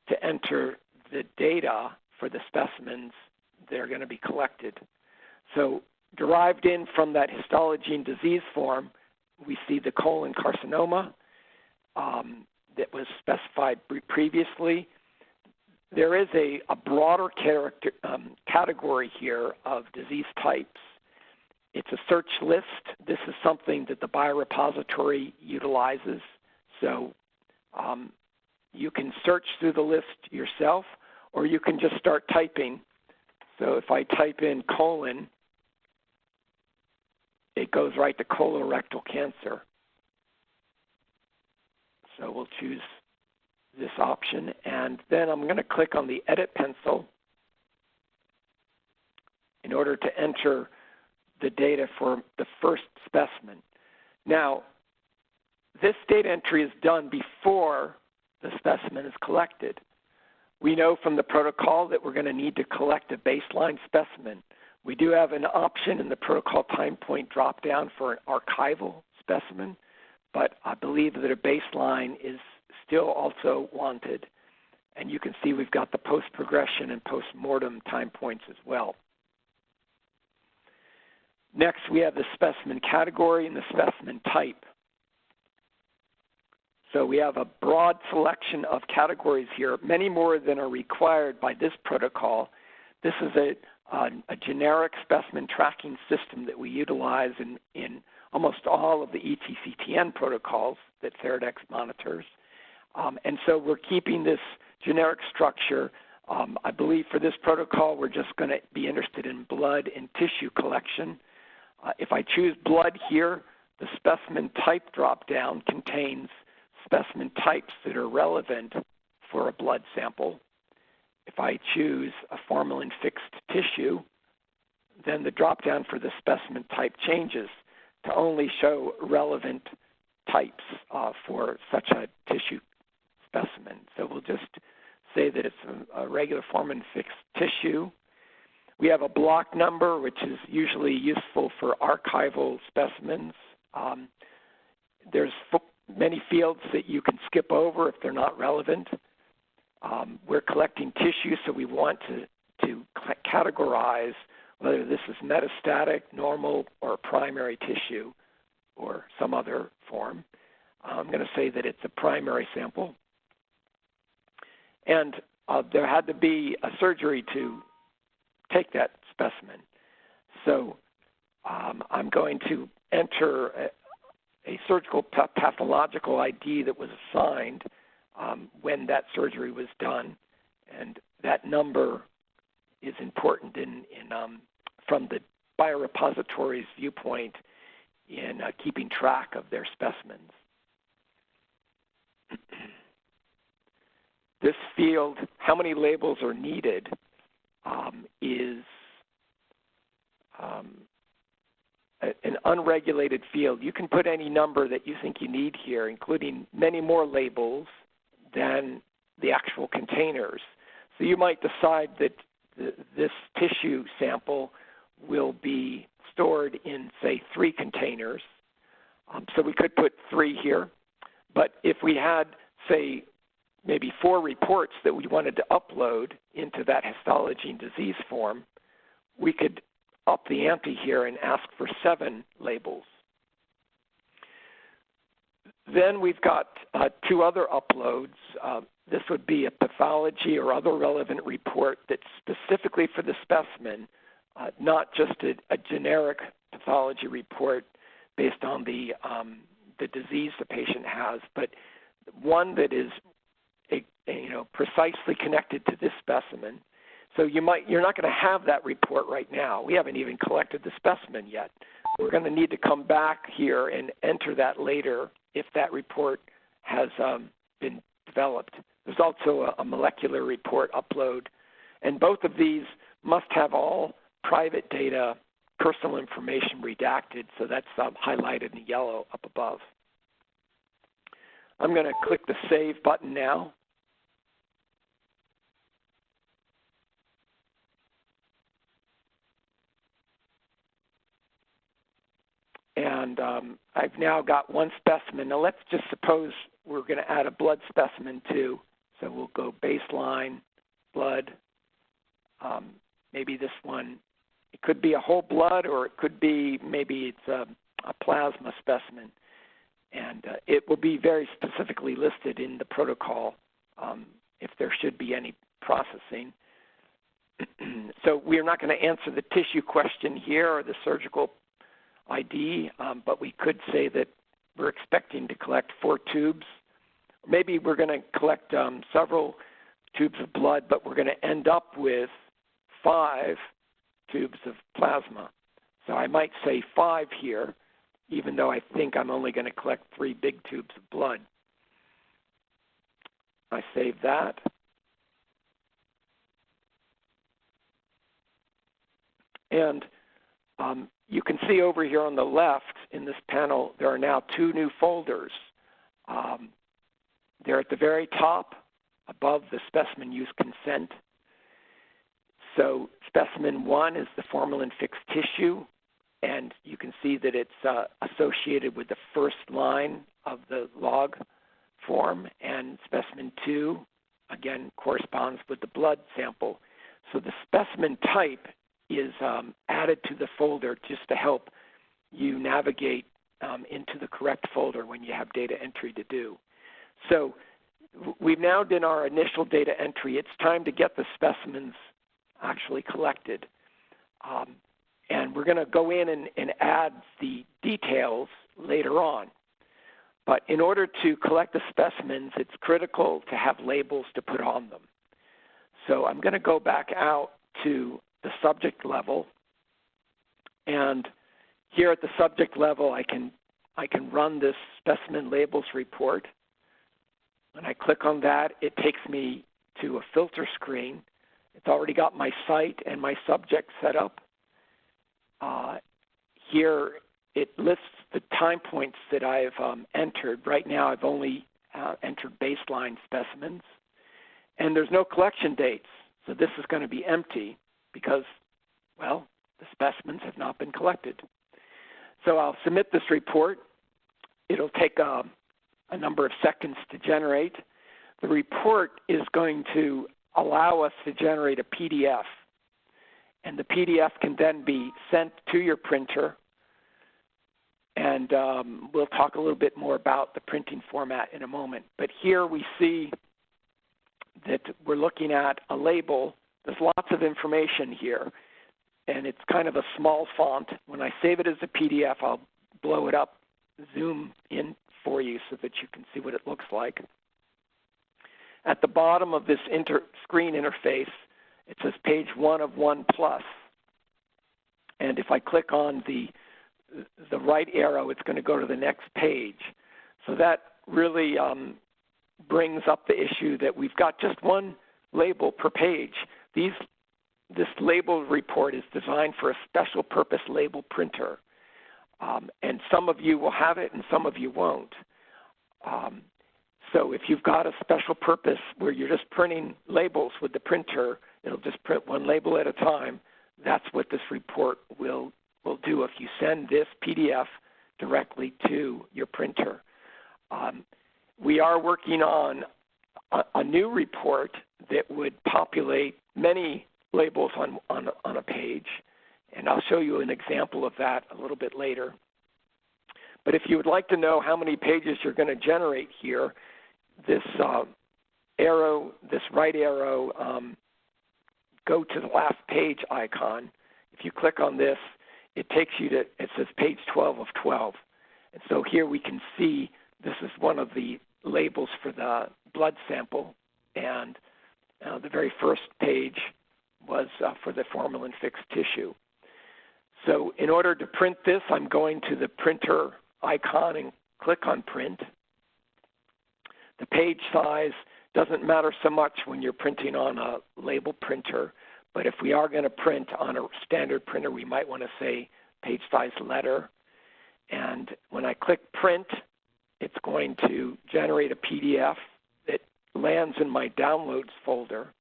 to enter the data for the specimens that are going to be collected. So derived in from that histology and disease form, we see the colon carcinoma that was specified previously. There is a broader category here of disease types. It's a search list. This is something that the biorepository utilizes. So you can search through the list yourself, or you can just start typing. So if I type in colon, it goes right to colorectal cancer. So we'll choose this option, and then I'm going to click on the edit pencil in order to enter the data for the first specimen. Now, this data entry is done before the specimen is collected. We know from the protocol that we're going to need to collect a baseline specimen. We do have an option in the protocol time point drop-down for an archival specimen, but I believe that a baseline is still also wanted. And you can see we've got the post-progression and post-mortem time points as well. Next, we have the specimen category and the specimen type. So we have a broad selection of categories here, many more than are required by this protocol. This is a generic specimen tracking system that we utilize in almost all of the ETCTN protocols that Theradex monitors. And so we're keeping this generic structure. I believe for this protocol, we're just going to be interested in blood and tissue collection. If I choose blood here, the specimen type drop-down contains specimen types that are relevant for a blood sample. If I choose a formalin-fixed tissue, then the drop-down for the specimen type changes to only show relevant types for such a tissue specimen. So we'll just say that it's a regular formalin-fixed tissue. We have a block number, which is usually useful for archival specimens. There's many fields that you can skip over if they're not relevant. We're collecting tissue, so we want to categorize whether this is metastatic, normal, or primary tissue, or some other form. I'm going to say that it's a primary sample. And there had to be a surgery to take that specimen. So I'm going to enter a surgical pathological ID that was assigned when that surgery was done, and that number is important from the biorepository's viewpoint in keeping track of their specimens. This field, how many labels are needed, is an unregulated field. You can put any number that you think you need here, including many more labels than the actual containers. So you might decide that this tissue sample will be stored in, say, 3 containers. So we could put 3 here. But if we had, say, maybe 4 reports that we wanted to upload into that histology and disease form, we could up the ante here and ask for 7 labels. Then we've got 2 other uploads. This would be a pathology or other relevant report that's specifically for the specimen, not just a generic pathology report based on the disease the patient has, but one that is precisely connected to this specimen. So you're not going to have that report right now. We haven't even collected the specimen yet. We're going to need to come back here and enter that later if that report has been developed. There's also a molecular report upload, and both of these must have all private data, personal information redacted, so that's highlighted in yellow up above. I'm going to click the Save button now. And I've now got 1 specimen. Now let's just suppose we're going to add a blood specimen too. So we'll go baseline, blood. Maybe this one, it could be a whole blood, or it could be maybe it's a plasma specimen. And it will be very specifically listed in the protocol if there should be any processing. So we're not going to answer the tissue question here or the surgical ID, but we could say that we're expecting to collect 4 tubes. Maybe we're going to collect several tubes of blood, but we're going to end up with 5 tubes of plasma. So I might say 5 here, even though I think I'm only going to collect 3 big tubes of blood. I save that. And you can see over here on the left in this panel, there are now 2 new folders. They're at the very top above the specimen use consent. So specimen 1 is the formalin-fixed tissue, and you can see that it's associated with the first line of the log form, and specimen 2, again, corresponds with the blood sample. So the specimen type is added to the folder just to help you navigate into the correct folder when you have data entry to do. So we've now done our initial data entry. It's time to get the specimens actually collected. And we're going to go in and add the details later on. But in order to collect the specimens, it's critical to have labels to put on them. So I'm going to go back out to the subject level, and here at the subject level, I can run this specimen labels report. When I click on that, it takes me to a filter screen. It's already got my site and my subject set up. Here, it lists the time points that I've entered. Right now, I've only entered baseline specimens, and there's no collection dates, so this is going to be empty because, well, the specimens have not been collected. So I'll submit this report. It'll take a number of seconds to generate. The report is going to allow us to generate a PDF, and the PDF can then be sent to your printer, and we'll talk a little bit more about the printing format in a moment. But here we see that we're looking at a label. There's lots of information here, and it's kind of a small font. When I save it as a PDF, I'll blow it up, zoom in for you so that you can see what it looks like. at the bottom of this screen interface, it says page 1 of 1 plus. And if I click on the right arrow, it's going to go to the next page. So that really brings up the issue that we've got just one label per page. This label report is designed for a special purpose label printer. And some of you will have it and some of you won't. So if you've got a special purpose where you're just printing labels with the printer, it'll just print one label at a time. That's what this report will do if you send this PDF directly to your printer. We are working on a new report that would populate many labels on a page, and I'll show you an example of that a little bit later. But if you would like to know how many pages you're going to generate here, this arrow, this right arrow, go to the last page icon. If you click on this, it takes you to, it says page 12 of 12. And so here we can see this is one of the labels for the blood sample, and the very first page was for the formalin-fixed tissue. So in order to print this, I'm going to the printer icon and click on print. The page size doesn't matter so much when you're printing on a label printer, but if we are going to print on a standard printer, we might want to say page size letter. And when I click print, it's going to generate a PDF that lands in my downloads folder.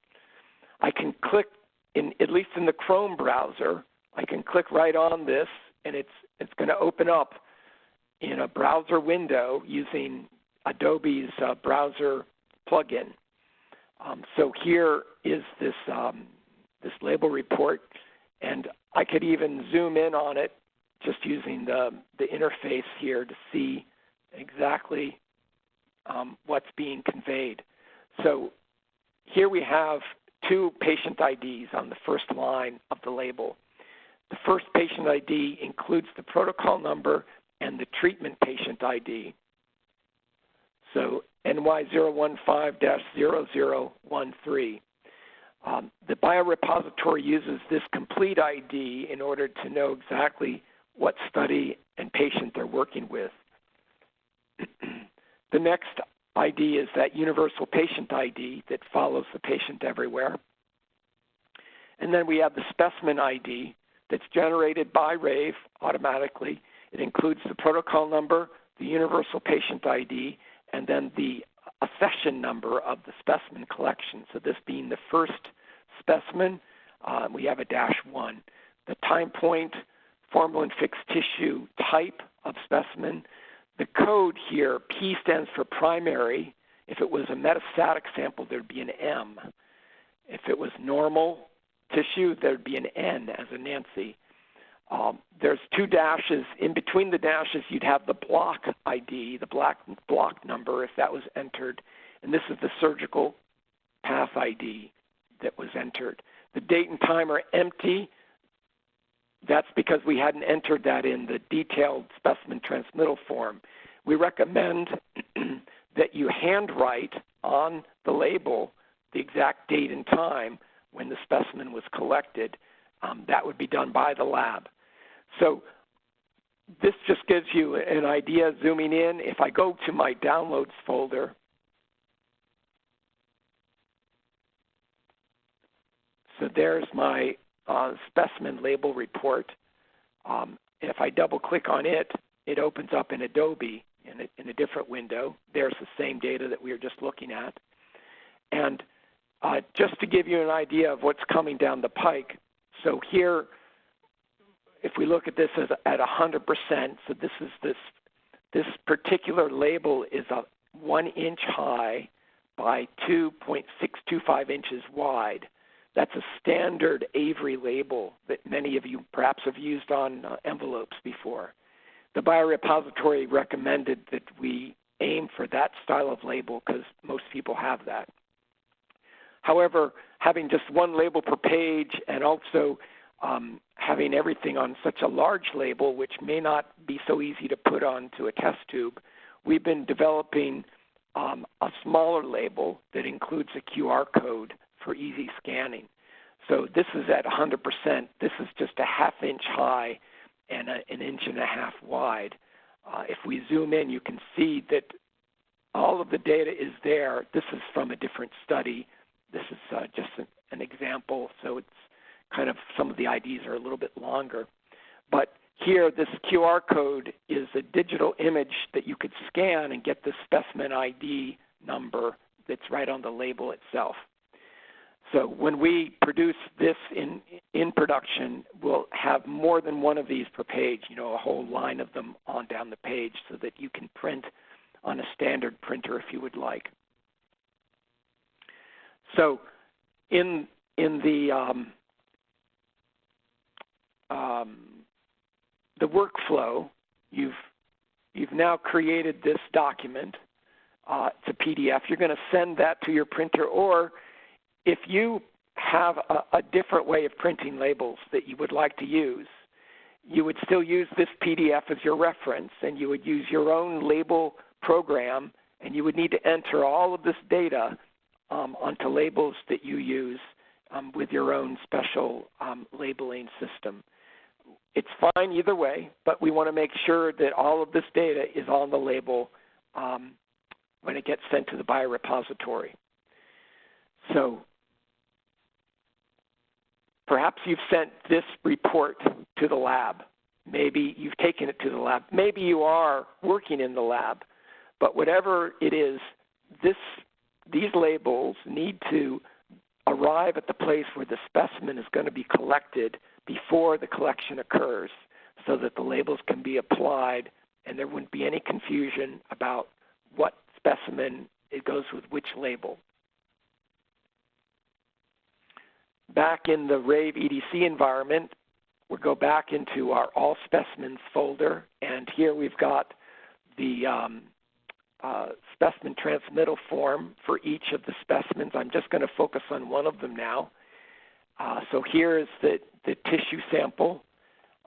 I can click, at least in the Chrome browser, I can click right on this, and it's going to open up in a browser window using Adobe's browser plugin. So here is this label report, and I could even zoom in on it just using the interface here to see exactly what's being conveyed. So here we have two patient IDs on the first line of the label. The first patient ID includes the protocol number and the treatment patient ID. So NY015-0013. The biorepository uses this complete ID in order to know exactly what study and patient they're working with. The next ID is that universal patient ID that follows the patient everywhere. And then we have the specimen ID that's generated by RAVE automatically. It includes the protocol number, the universal patient ID, and then the accession number of the specimen collection. So this being the first specimen, we have a -1. The time point, formalin-fixed tissue type of specimen. The code here, P stands for primary. If it was a metastatic sample, there'd be an M. If it was normal tissue, there'd be an N as a Nancy. There's two dashes. In between the dashes, you'd have the block ID, the block number, if that was entered. And this is the surgical path ID that was entered. The date and time are empty. That's because we hadn't entered that in the detailed specimen transmittal form. We recommend that you handwrite on the label the exact date and time when the specimen was collected. That would be done by the lab. So this just gives you an idea, zooming in. If I go to my downloads folder, so there's my specimen label report. If I double click on it, it opens up in Adobe in a different window. There's the same data that we were just looking at. And just to give you an idea of what's coming down the pike, so here, if we look at this as at 100%, so this particular label is a 1 inch high by 2.625 inches wide. That's a standard Avery label that many of you perhaps have used on envelopes before. The biorepository recommended that we aim for that style of label because most people have that. However, having just one label per page and also having everything on such a large label, which may not be so easy to put onto a test tube, we've been developing a smaller label that includes a QR code for easy scanning. So this is at 100%. This is just a ½ inch high and an 1.5 inches wide. If we zoom in, you can see that all of the data is there. This is from a different study. This is just an example, so it's kind of some of the IDs are a little bit longer. But here, this QR code is a digital image that you could scan and get the specimen ID number that's right on the label itself. So when we produce this in production, we'll have more than one of these per page, a whole line of them on down the page so that you can print on a standard printer if you would like. So in the workflow, you've now created this document. It's a PDF. You're going to send that to your printer, or if you have a different way of printing labels that you would like to use, you would still use this PDF as your reference, and you would use your own label program, and you would need to enter all of this data onto labels that you use with your own special labeling system. It's fine either way, but we want to make sure that all of this data is on the label when it gets sent to the biorepository. So perhaps you've sent this report to the lab. Maybe you've taken it to the lab. Maybe you are working in the lab. But whatever it is, these labels need to arrive at the place where the specimen is going to be collected before the collection occurs, so that the labels can be applied and there wouldn't be any confusion about what specimen it goes with which label. Back in the RAVE EDC environment, we'll go back into our All Specimens folder, and here we've got the specimen transmittal form for each of the specimens. I'm just going to focus on one of them now. So here is the tissue sample,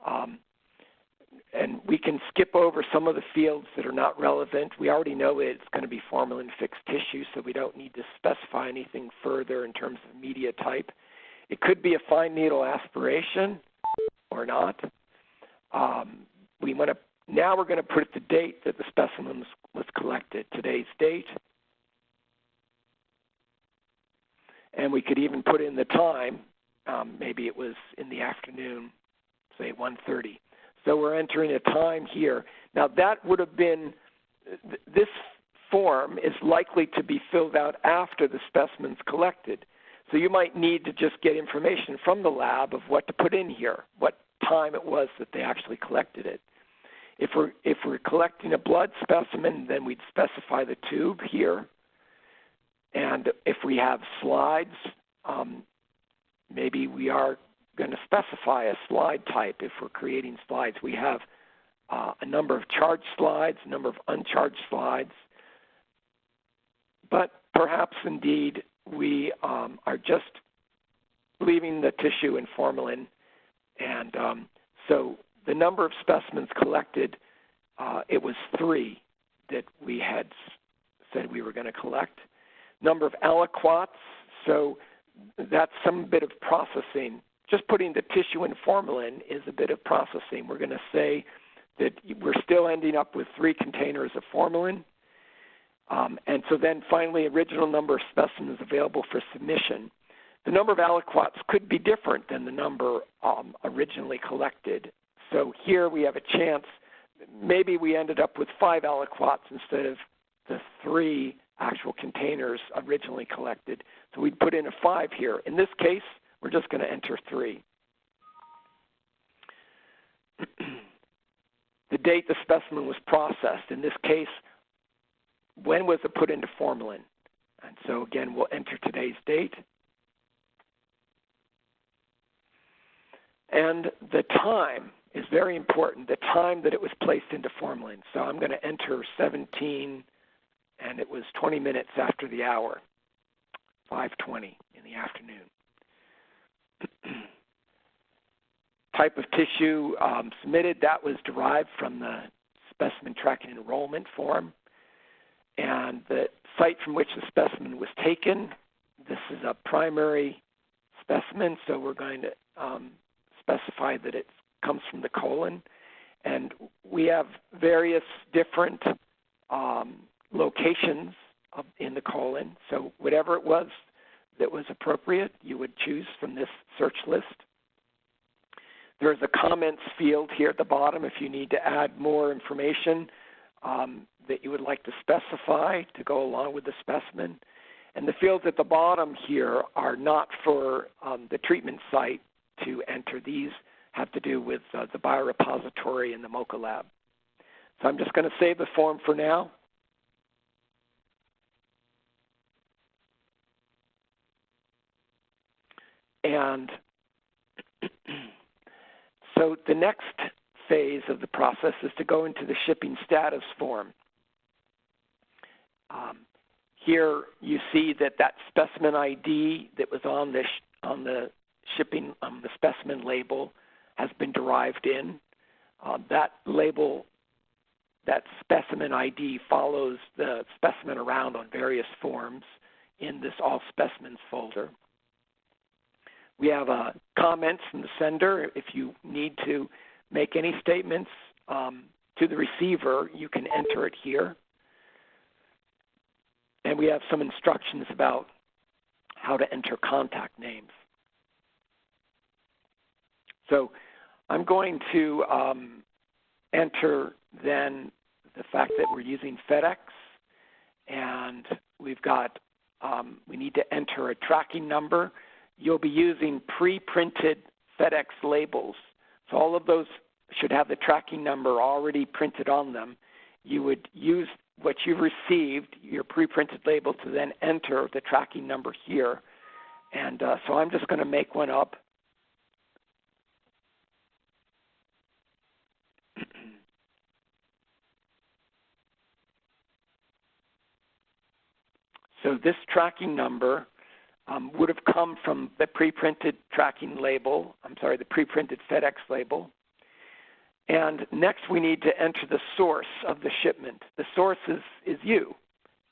and we can skip over some of the fields that are not relevant. We already know it's going to be formalin-fixed tissue, so we don't need to specify anything further in terms of media type. It could be a fine needle aspiration or not. Now we're going to put the date that the specimen was collected, today's date. And we could even put in the time. Maybe it was in the afternoon, say 1:30. So we're entering a time here. Now that would have been, this form is likely to be filled out after the specimen's collected. So you might need to just get information from the lab of what to put in here, what time it was that they actually collected it. If we're collecting a blood specimen, then we'd specify the tube here. And if we have slides, maybe we are going to specify a slide type if we're creating slides. We have a number of charged slides, a number of uncharged slides. But perhaps indeed we are just leaving the tissue in formalin. And so the number of specimens collected, it was 3 that we had said we were going to collect. Number of aliquots, so that's some bit of processing. Just putting the tissue in formalin is a bit of processing. We're going to say that we're still ending up with 3 containers of formalin. And so then finally, original number of specimens available for submission. The number of aliquots could be different than the number originally collected. So here we have a chance, maybe we ended up with 5 aliquots instead of the 3 actual containers originally collected. So we'd put in a 5 here. In this case, we're just going to enter 3. The date the specimen was processed. In this case, when was it put into formalin? And so again, we'll enter today's date. And the time is very important, the time that it was placed into formalin. So I'm going to enter 17, and it was 20 minutes after the hour, 5:20 in the afternoon. Type of tissue submitted, that was derived from the specimen tracking enrollment form. and the site from which the specimen was taken. This is a primary specimen, so we're going to specify that it comes from the colon. And we have various different locations in the colon, so whatever it was that was appropriate, you would choose from this search list. There's a comments field here at the bottom if you need to add more information that you would like to specify to go along with the specimen. And the fields at the bottom here are not for the treatment site to enter. These have to do with the biorepository and the MOCA lab. So I'm just going to save the form for now. And so the next phase of the process is to go into the shipping status form. Here you see that specimen ID that was on the shipping the specimen label has been derived in. That label, that specimen ID, follows the specimen around on various forms in this All Specimens folder. We have comments from the sender. If you need to make any statements to the receiver, you can enter it here. And we have some instructions about how to enter contact names. So I'm going to enter then the fact that we're using FedEx, and we've got, we need to enter a tracking number. You'll be using pre-printed FedEx labels. So all of those should have the tracking number already printed on them. You would use what you've received, your pre-printed label, to then enter the tracking number here. And so I'm just going to make one up. So this tracking number would have come from the pre-printed tracking label, the pre-printed FedEx label. And next we need to enter the source of the shipment. The source is you.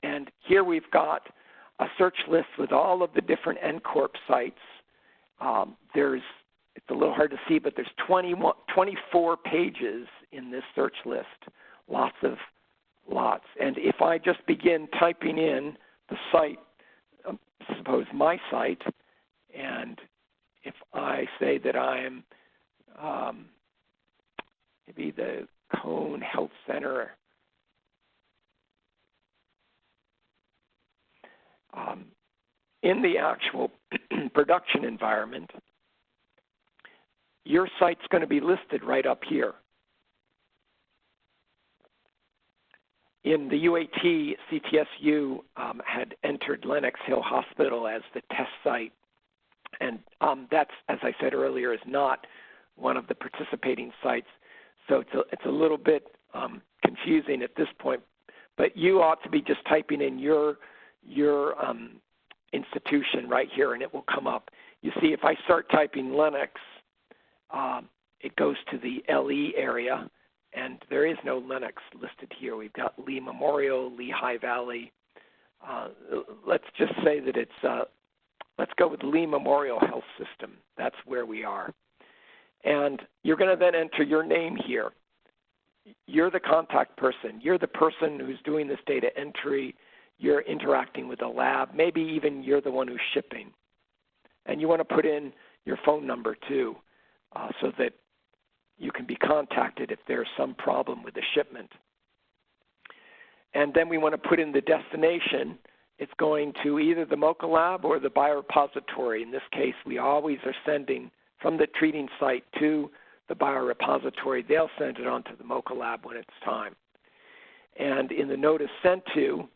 And here we've got a search list with all of the different NCORP sites. It's a little hard to see, but there's 24 pages in this search list, lots. And if I just begin typing in the site, suppose my site, and if I say that I'm maybe the Cone Health Center, in the actual production environment, your site's going to be listed right up here. In the UAT, CTSU had entered Lenox Hill Hospital as the test site, and that's, as I said earlier, is not one of the participating sites. So it's a little bit confusing at this point, but you ought to be just typing in your institution right here, and it will come up. You see, if I start typing Lenox, it goes to the LE area, and there is no Lenox listed here. We've got Lee Memorial, Lehigh Valley. Let's just say that it's, let's go with Lee Memorial Health System. That's where we are. And you're going to then enter your name here. You're the contact person. You're the person who's doing this data entry. You're interacting with the lab. Maybe even you're the one who's shipping. And you want to put in your phone number too, so that you can be contacted if there's some problem with the shipment. And then we want to put in the destination. It's going to either the MOCA lab or the biorepository. In this case, we always are sending from the treating site to the biorepository. They'll send it on to the MOCA lab when it's time. And in the notice sent to,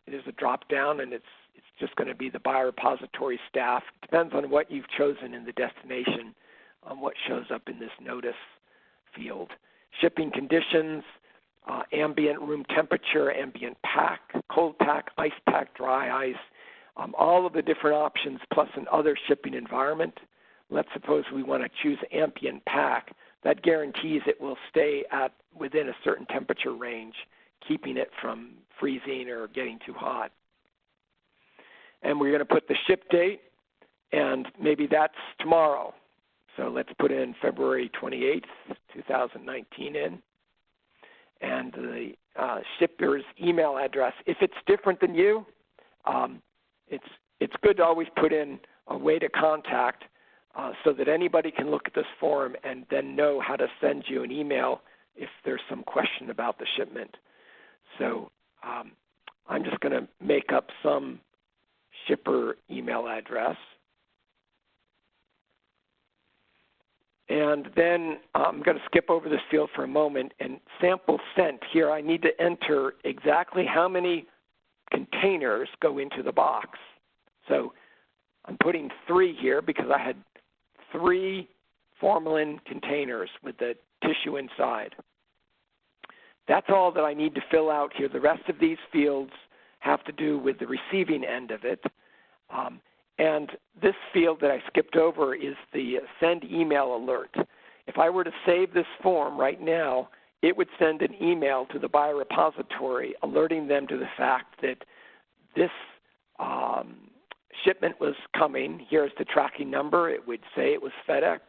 it is a drop down, and it's just going to be the biorepository staff. It depends on what you've chosen in the destination, on what shows up in this notice field. Shipping conditions, ambient room temperature, ambient pack, cold pack, ice pack, dry ice, all of the different options, plus an other shipping environment. Let's suppose we want to choose ambient pack. That guarantees it will stay within a certain temperature range, keeping it from freezing or getting too hot. And we're going to put the ship date, and maybe that's tomorrow. So let's put in February 28th, 2019 in. And the shipper's email address. If it's different than you, it's good to always put in a way to contact so that anybody can look at this form and then know how to send you an email if there's some question about the shipment. So I'm just going to make up some shipper email address. And then I'm going to skip over this field for a moment. And sample sent, here I need to enter exactly how many containers go into the box. So I'm putting 3 here because I had 3 formalin containers with the tissue inside. That's all that I need to fill out here. The rest of these fields have to do with the receiving end of it. And this field that I skipped over is the send email alert. If I were to save this form right now, it would send an email to the biorepository alerting them to the fact that this shipment was coming. Here's the tracking number. It would say it was FedEx.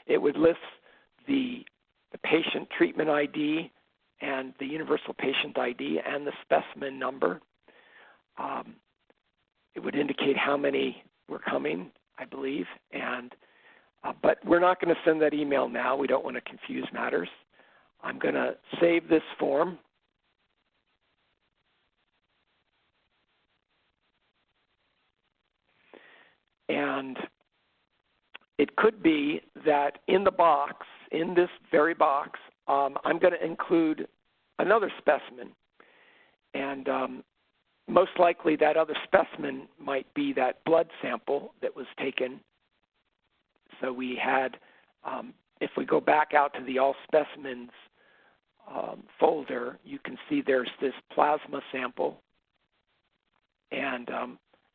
It would list the patient treatment ID and the universal patient ID and the specimen number. It would indicate how many were coming, I believe. And but we're not going to send that email now. We don't want to confuse matters. I'm going to save this form. And it could be that in the box, in this very box, I'm going to include another specimen. And most likely that other specimen might be that blood sample that was taken. So we had, if we go back out to the all specimens folder, you can see there's this plasma sample. And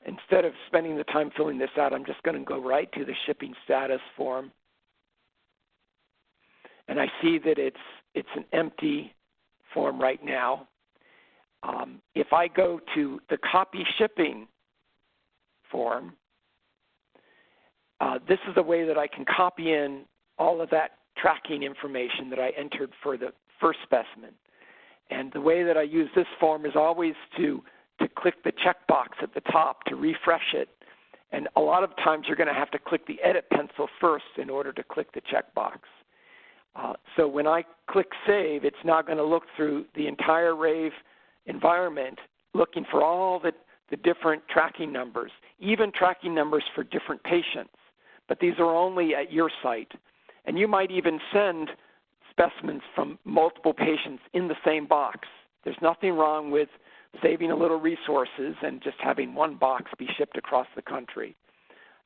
instead of spending the time filling this out, I'm just going to go right to the shipping status form. And I see that it's an empty form right now. If I go to the copy shipping form, this is a way that I can copy in all of that tracking information that I entered for the first specimen. And the way that I use this form is always to click the checkbox at the top to refresh it. And a lot of times you're going to have to click the edit pencil first in order to click the checkbox. So when I click save, it's now going to look through the entire RAVE environment looking for all the different tracking numbers, even tracking numbers for different patients. But these are only at your site. And you might even send specimens from multiple patients in the same box. There's nothing wrong with saving a little resources and just having one box be shipped across the country.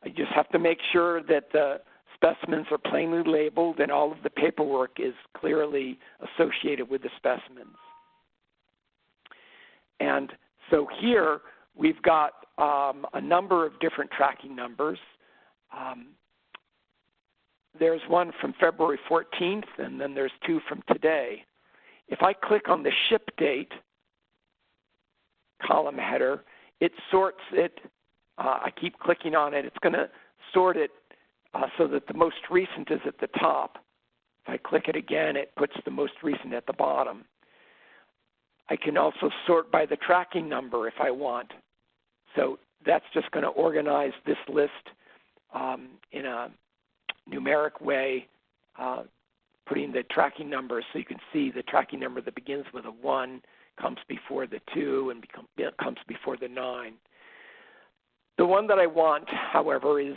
You just have to make sure that the specimens are plainly labeled and all of the paperwork is clearly associated with the specimens. And so here we've got a number of different tracking numbers. There's one from February 14th, and then there's 2 from today. If I click on the ship date column header, it sorts it. I keep clicking on it. It's going to sort it so that the most recent is at the top. If I click it again, it puts the most recent at the bottom. I can also sort by the tracking number if I want. So that's just going to organize this list in a numeric way, putting the tracking numbers so you can see the tracking number that begins with a 1 comes before the 2 and comes before the 9. The one that I want, however, is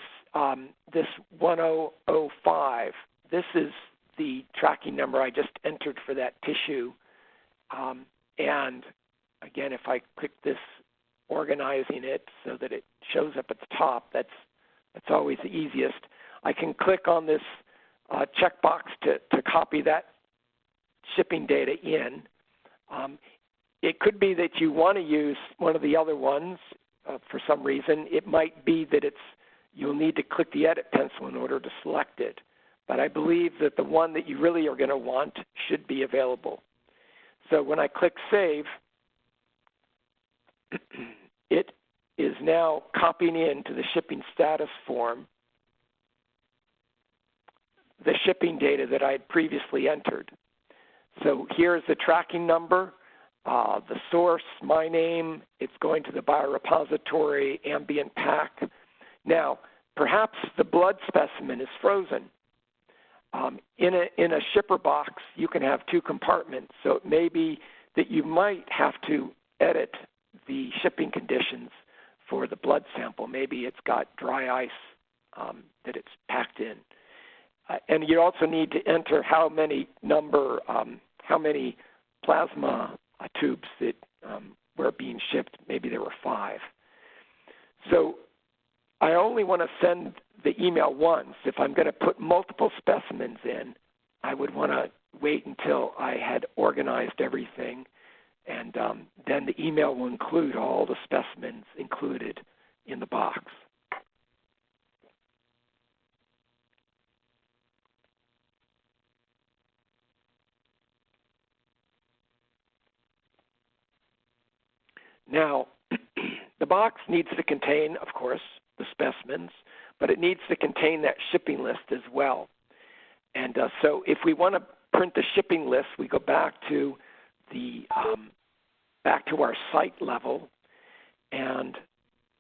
this 1005. This is the tracking number I just entered for that tissue. And again, if I click this, organizing it so that it shows up at the top, that's always the easiest. I can click on this checkbox to copy that shipping data in. It could be that you want to use one of the other ones for some reason. It might be that you'll need to click the edit pencil in order to select it. But I believe that the one that you really are going to want should be available. So when I click Save, it is now copying into the shipping status form the shipping data that I had previously entered. So here's the tracking number, the source, my name, it's going to the biorepository, ambient pack. Now, perhaps the blood specimen is frozen. In a shipper box, you can have two compartments, so it may be that you might have to edit the shipping conditions for the blood sample. Maybe it's got dry ice that it's packed in. And you also need to enter how many plasma tubes that were being shipped. Maybe there were 5. So I only want to send the email once. If I'm going to put multiple specimens in, I would want to wait until I had organized everything, and then the email will include all the specimens included in the box. Now, the box needs to contain, of course, the specimens, but it needs to contain that shipping list as well. And so if we want to print the shipping list, we go back to the back to our site level, and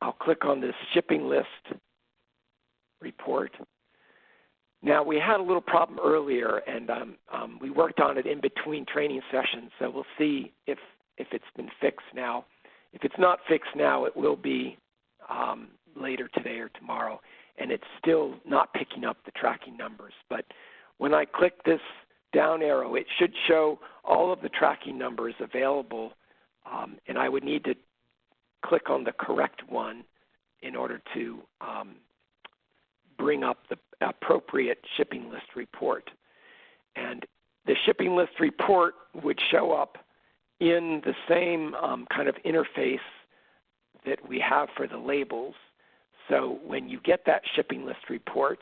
I'll click on this shipping list report. Now, we had a little problem earlier, and we worked on it in between training sessions, so we'll see if it's been fixed now. If it's not fixed now, it will be later today or tomorrow, and it's still not picking up the tracking numbers. But when I click this down arrow, it should show all of the tracking numbers available, and I would need to click on the correct one in order to bring up the appropriate shipping list report. And the shipping list report would show up in the same kind of interface that we have for the labels. So when you get that shipping list report,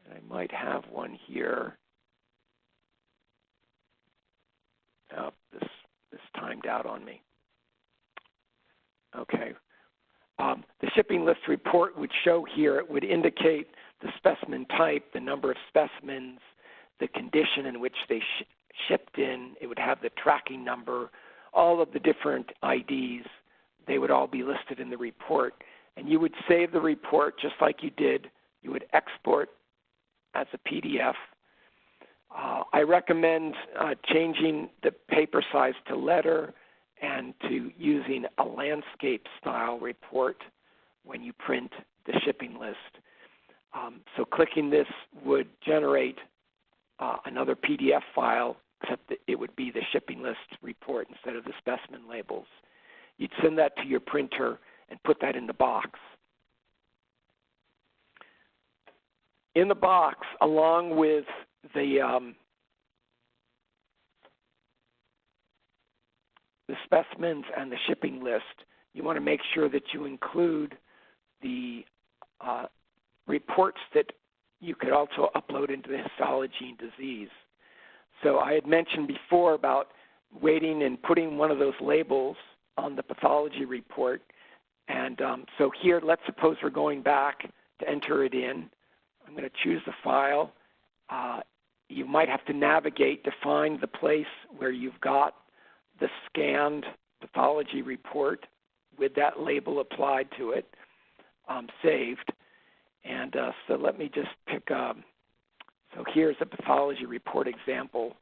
and I might have one here. Oh, this timed out on me. Okay. The shipping list report would show here, it would indicate the specimen type, the number of specimens, the condition in which they shipped in. It would have the tracking number, all of the different IDs. They would all be listed in the report. And you would save the report just like you did. You would export as a PDF. I recommend changing the paper size to letter and to using a landscape style report when you print the shipping list. So clicking this would generate another PDF file, except that it would be the shipping list report instead of the specimen labels. You'd send that to your printer and put that in the box. In the box, along with the specimens and the shipping list, you want to make sure that you include the reports that you could also upload into the histology and disease. So I had mentioned before about waiting and putting one of those labels on the pathology report. And so here, let's suppose we're going back to enter it in. I'm going to choose the file. You might have to navigate to find the place where you've got the scanned pathology report with that label applied to it, saved. And so let me just pick, so here's a pathology report example.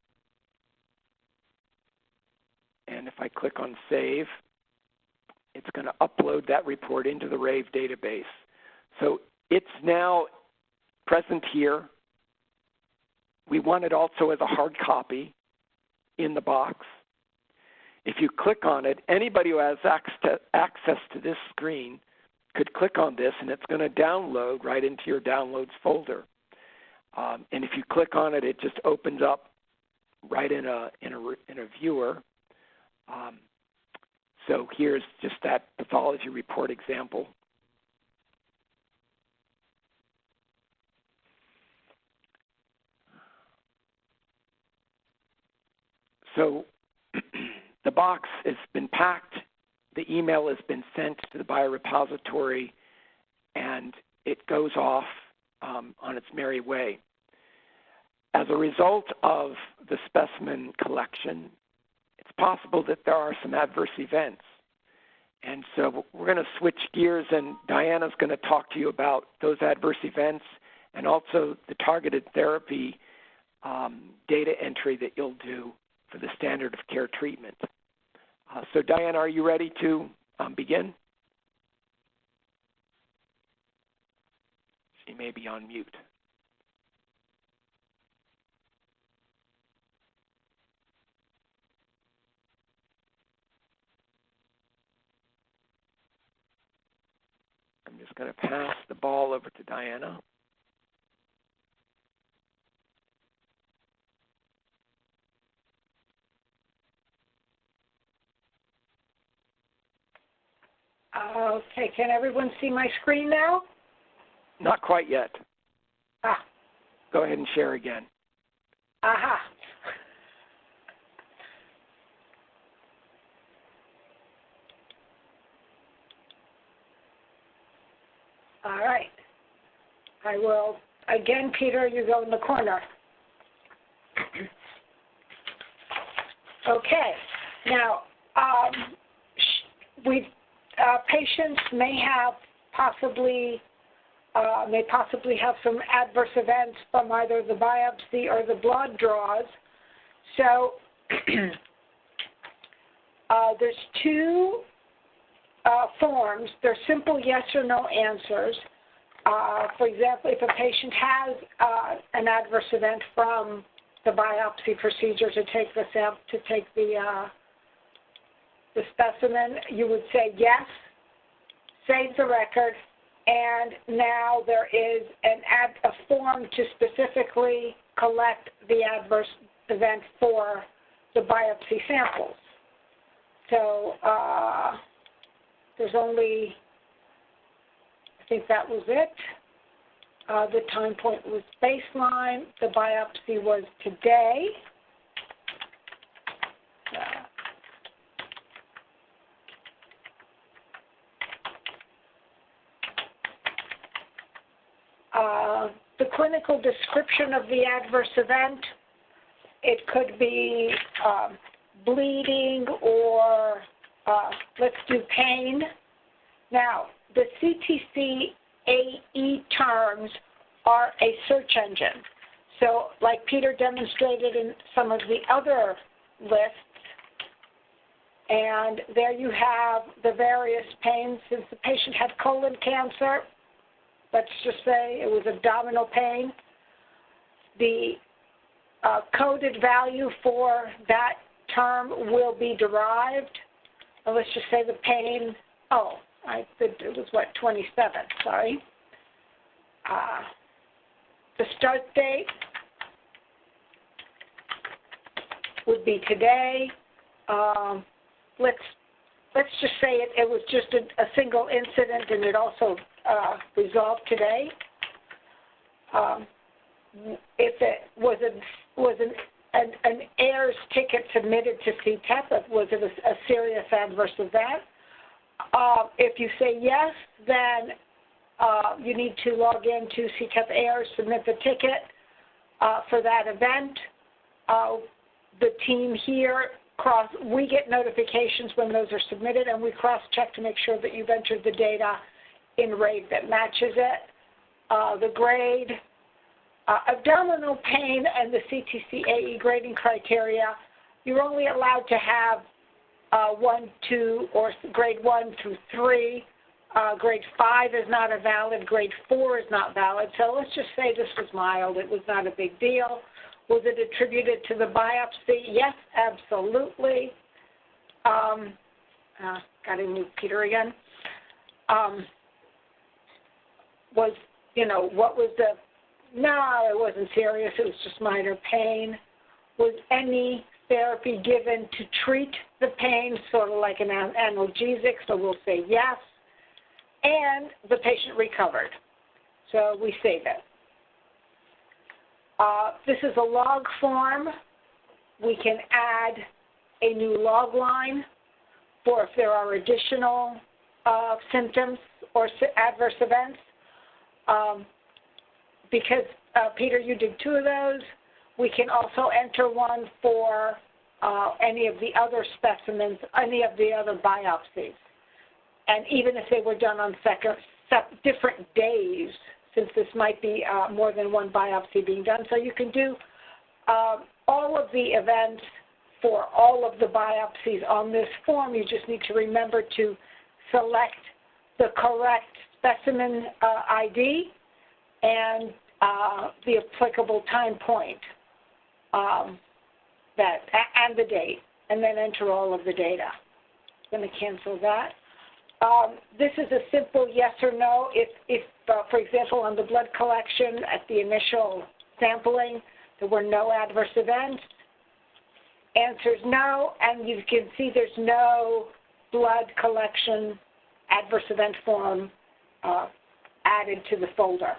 And if I click on Save, it's going to upload that report into the RAVE database. So it's now present here. We want it also as a hard copy in the box. If you click on it, anybody who has access to this screen could click on this, and it's going to download right into your downloads folder. And if you click on it, it just opens up right in a viewer. So here's just that pathology report example. So the box has been packed, the email has been sent to the biorepository, and it goes off on its merry way. As a result of the specimen collection, it's possible that there are some adverse events. And so we're going to switch gears, and Diana's going to talk to you about those adverse events and also the targeted therapy data entry that you'll do for the standard of care treatment. So Diana, are you ready to begin? She may be on mute. I'm just going to pass the ball over to Diana. Okay, can everyone see my screen now? Not quite yet. Ah. Go ahead and share again. Aha. All right. I will, again, Peter, you go in the corner. Okay. Now, patients may possibly have some adverse events from either the biopsy or the blood draws. So there's two forms. They're simple yes or no answers. For example, if a patient has an adverse event from the biopsy procedure to take the specimen, you would say yes, save the record, and now there is a form to specifically collect the adverse event for the biopsy samples. So there's only, I think that was it. The time point was baseline. The biopsy was today. The clinical description of the adverse event, it could be bleeding or let's do pain. Now, the CTC AE terms are a search engine. So like Peter demonstrated in some of the other lists, and there you have the various pains. Since the patient had colon cancer, let's just say it was abdominal pain, the coded value for that term will be derived. And let's just say the pain, it was what, 27, sorry. The start date would be today. Let's just say it was just a single incident and it also resolved today. If it was an heirs ticket submitted to CTEP, was it a serious adverse event? If you say yes, then you need to log into CTEP heirs, submit the ticket for that event. The team here we get notifications when those are submitted, and we cross-check to make sure that you've entered the data in RAVE that matches it. The grade, abdominal pain, and the CTC AE grading criteria, you're only allowed to have 1, 2, or grade 1 through 3. Grade 5 is not a valid. Grade 4 is not valid. So let's just say this was mild. It was not a big deal. Was it attributed to the biopsy? Yes, absolutely. Got to move Peter again. What was no, it wasn't serious. It was just minor pain. Was any therapy given to treat the pain, sort of like an analgesic? So we'll say yes. And the patient recovered. So we save it. This is a log form. We can add a new log line for if there are additional symptoms or adverse events. Because, Peter, you did 2 of those, we can also enter one for any of the other specimens, any of the other biopsies. And even if they were done on different days, since this might be more than one biopsy being done. So you can do all of the events for all of the biopsies on this form. You just need to remember to select the correct specimen ID and the applicable time point and the date, and then enter all of the data. I'm going to cancel that. This is a simple yes or no. If for example, on the blood collection at the initial sampling, there were no adverse events, answer's no, and you can see there's no blood collection adverse event form added to the folder.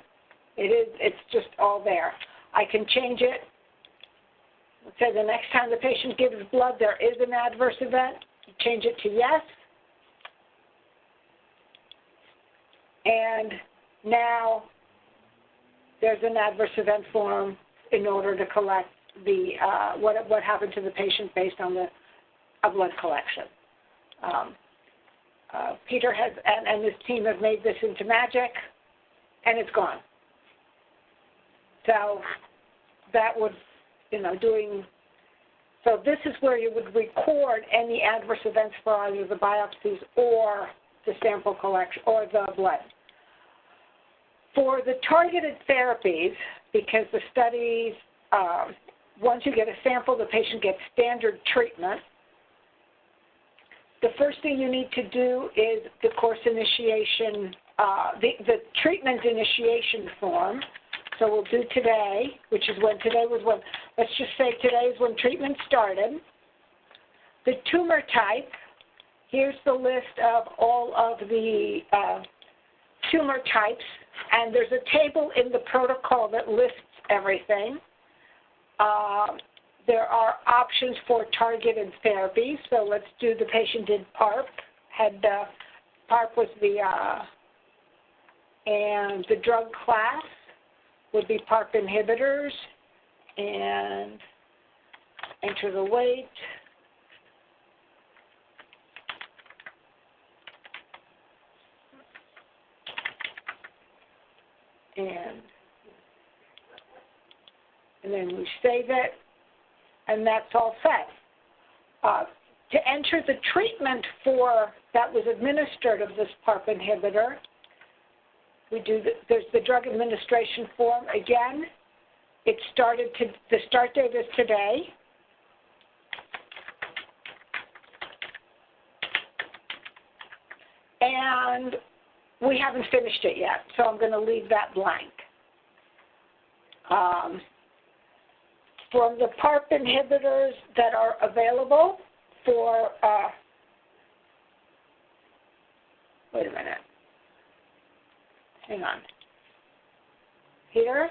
It's just all there. I can change it. Let's say the next time the patient gives blood, there is an adverse event. Change it to yes. And now there's an adverse event form in order to collect the what happened to the patient based on a blood collection. Peter has and his team have made this into magic, and it's gone. So that would, so this is where you would record any adverse events for either the biopsies or the sample collection or the blood. For the targeted therapies, because the studies, once you get a sample, the patient gets standard treatment. The first thing you need to do is the course initiation, the treatment initiation form. So we'll do today, which is when let's just say today is when treatment started. The tumor type, here's the list of all of the tumor types, and there's a table in the protocol that lists everything. There are options for targeted therapy. So let's do the patient did PARP. PARP was and the drug class would be PARP inhibitors, and enter the weight. And then we save it, and that's all set. To enter the treatment that was administered of this PARP inhibitor, there's the drug administration form. Again, the start date is today. And we haven't finished it yet, so I'm going to leave that blank. From the PARP inhibitors that are available for, wait a minute. Hang on. Here.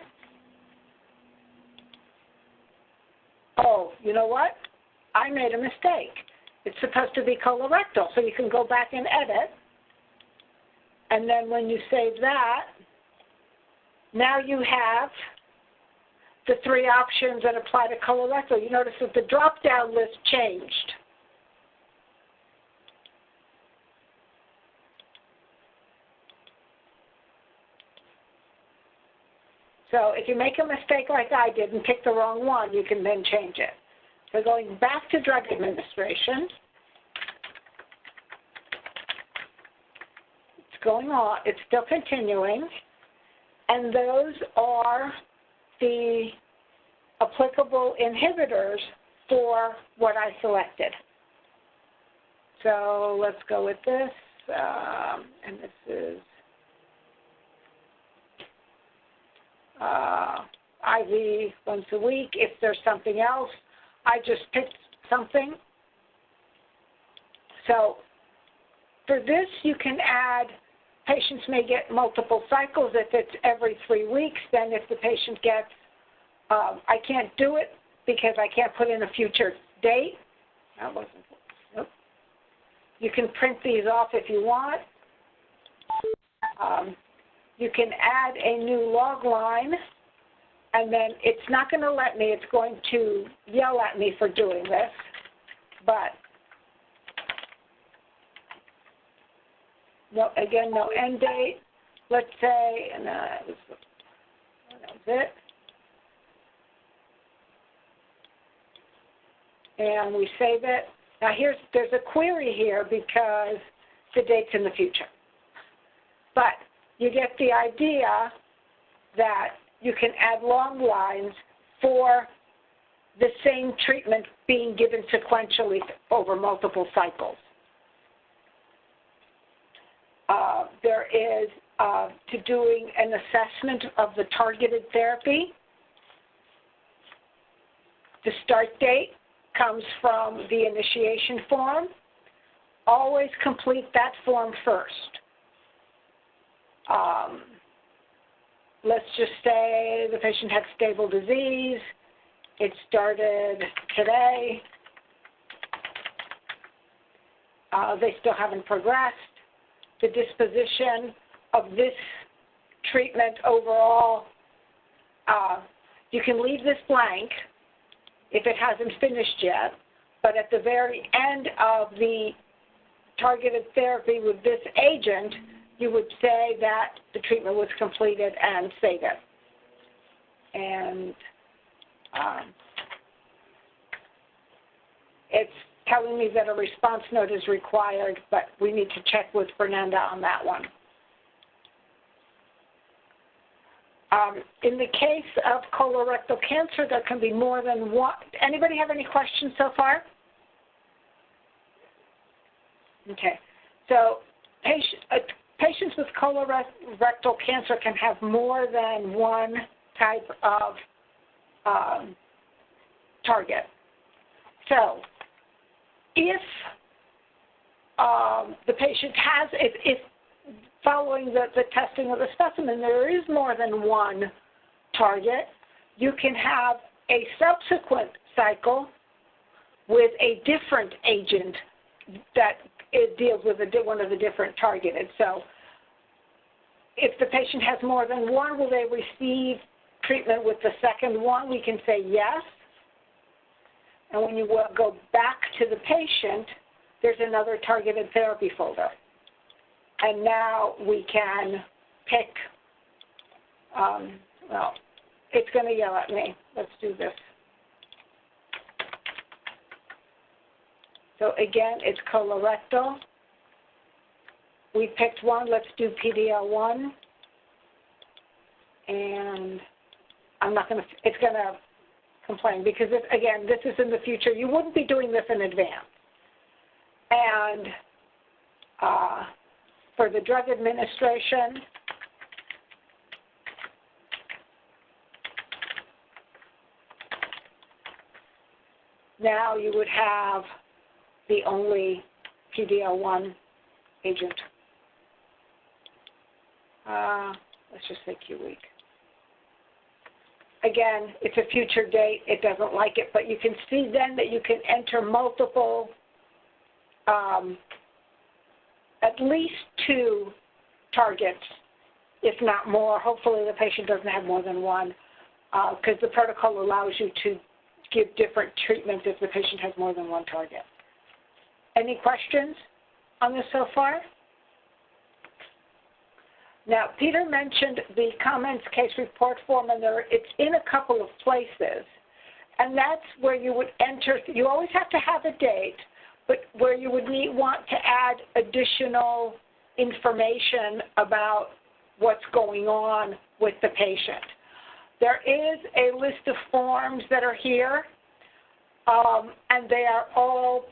Oh, you know what? I made a mistake. It's supposed to be colorectal, so you can go back and edit. And then when you save that, now you have the 3 options that apply to colorectal. You notice that the drop-down list changed. So if you make a mistake like I did and pick the wrong one, you can then change it. So going back to drug administration, it's going on, it's still continuing, and those are the applicable inhibitors for what I selected. So let's go with this, and this is IV once a week. If there's something else, I just picked something. So for this, you can add, patients may get multiple cycles. If it's every 3 weeks, then if the patient gets, I can't do it because I can't put in a future date, That wasn't, nope. You can print these off if you want. You can add a new log line, and then it's not going to let me. It's going to yell at me for doing this, but no, again, no end date. Let's say, and that was it. And we save it. Now there's a query here because the date's in the future. But you get the idea that you can add long lines for the same treatment being given sequentially over multiple cycles. There is to doing an assessment of the targeted therapy. The start date comes from the initiation form. Always complete that form first. Let's just say the patient had stable disease. It started today. They still haven't progressed. The disposition of this treatment overall, you can leave this blank if it hasn't finished yet, but at the very end of the targeted therapy with this agent, you would say that the treatment was completed and save it. And it's telling me that a response note is required, but we need to check with Fernanda on that one. In the case of colorectal cancer, there can be more than one. Anybody have any questions so far? Okay. So patients with colorectal cancer can have more than one type of target. So if the patient has, if following the testing of the specimen, there is more than one target, you can have a subsequent cycle with a different agent that it deals with one of the different targeted. So if the patient has more than one, will they receive treatment with the second one? We can say yes. And when you go back to the patient, there's another targeted therapy folder. And now we can pick, well, it's going to yell at me. Let's do this. So again, it's colorectal. We picked one. Let's do PD-L1. And I'm not going to, it's going to complain because, again, this is in the future. You wouldn't be doing this in advance. And for the drug administration, now you would have the only PD-L1 agent. Let's just say Q week. Again, it's a future date. It doesn't like it, but you can see then that you can enter multiple, at least 2 targets, if not more. Hopefully the patient doesn't have more than one, because the protocol allows you to give different treatments if the patient has more than one target. Any questions on this so far? Now, Peter mentioned the comments case report form, and it's in a couple of places. And that's where you would enter. You always have to have a date, but where you would want to add additional information about what's going on with the patient. There is a list of forms that are here, and they are all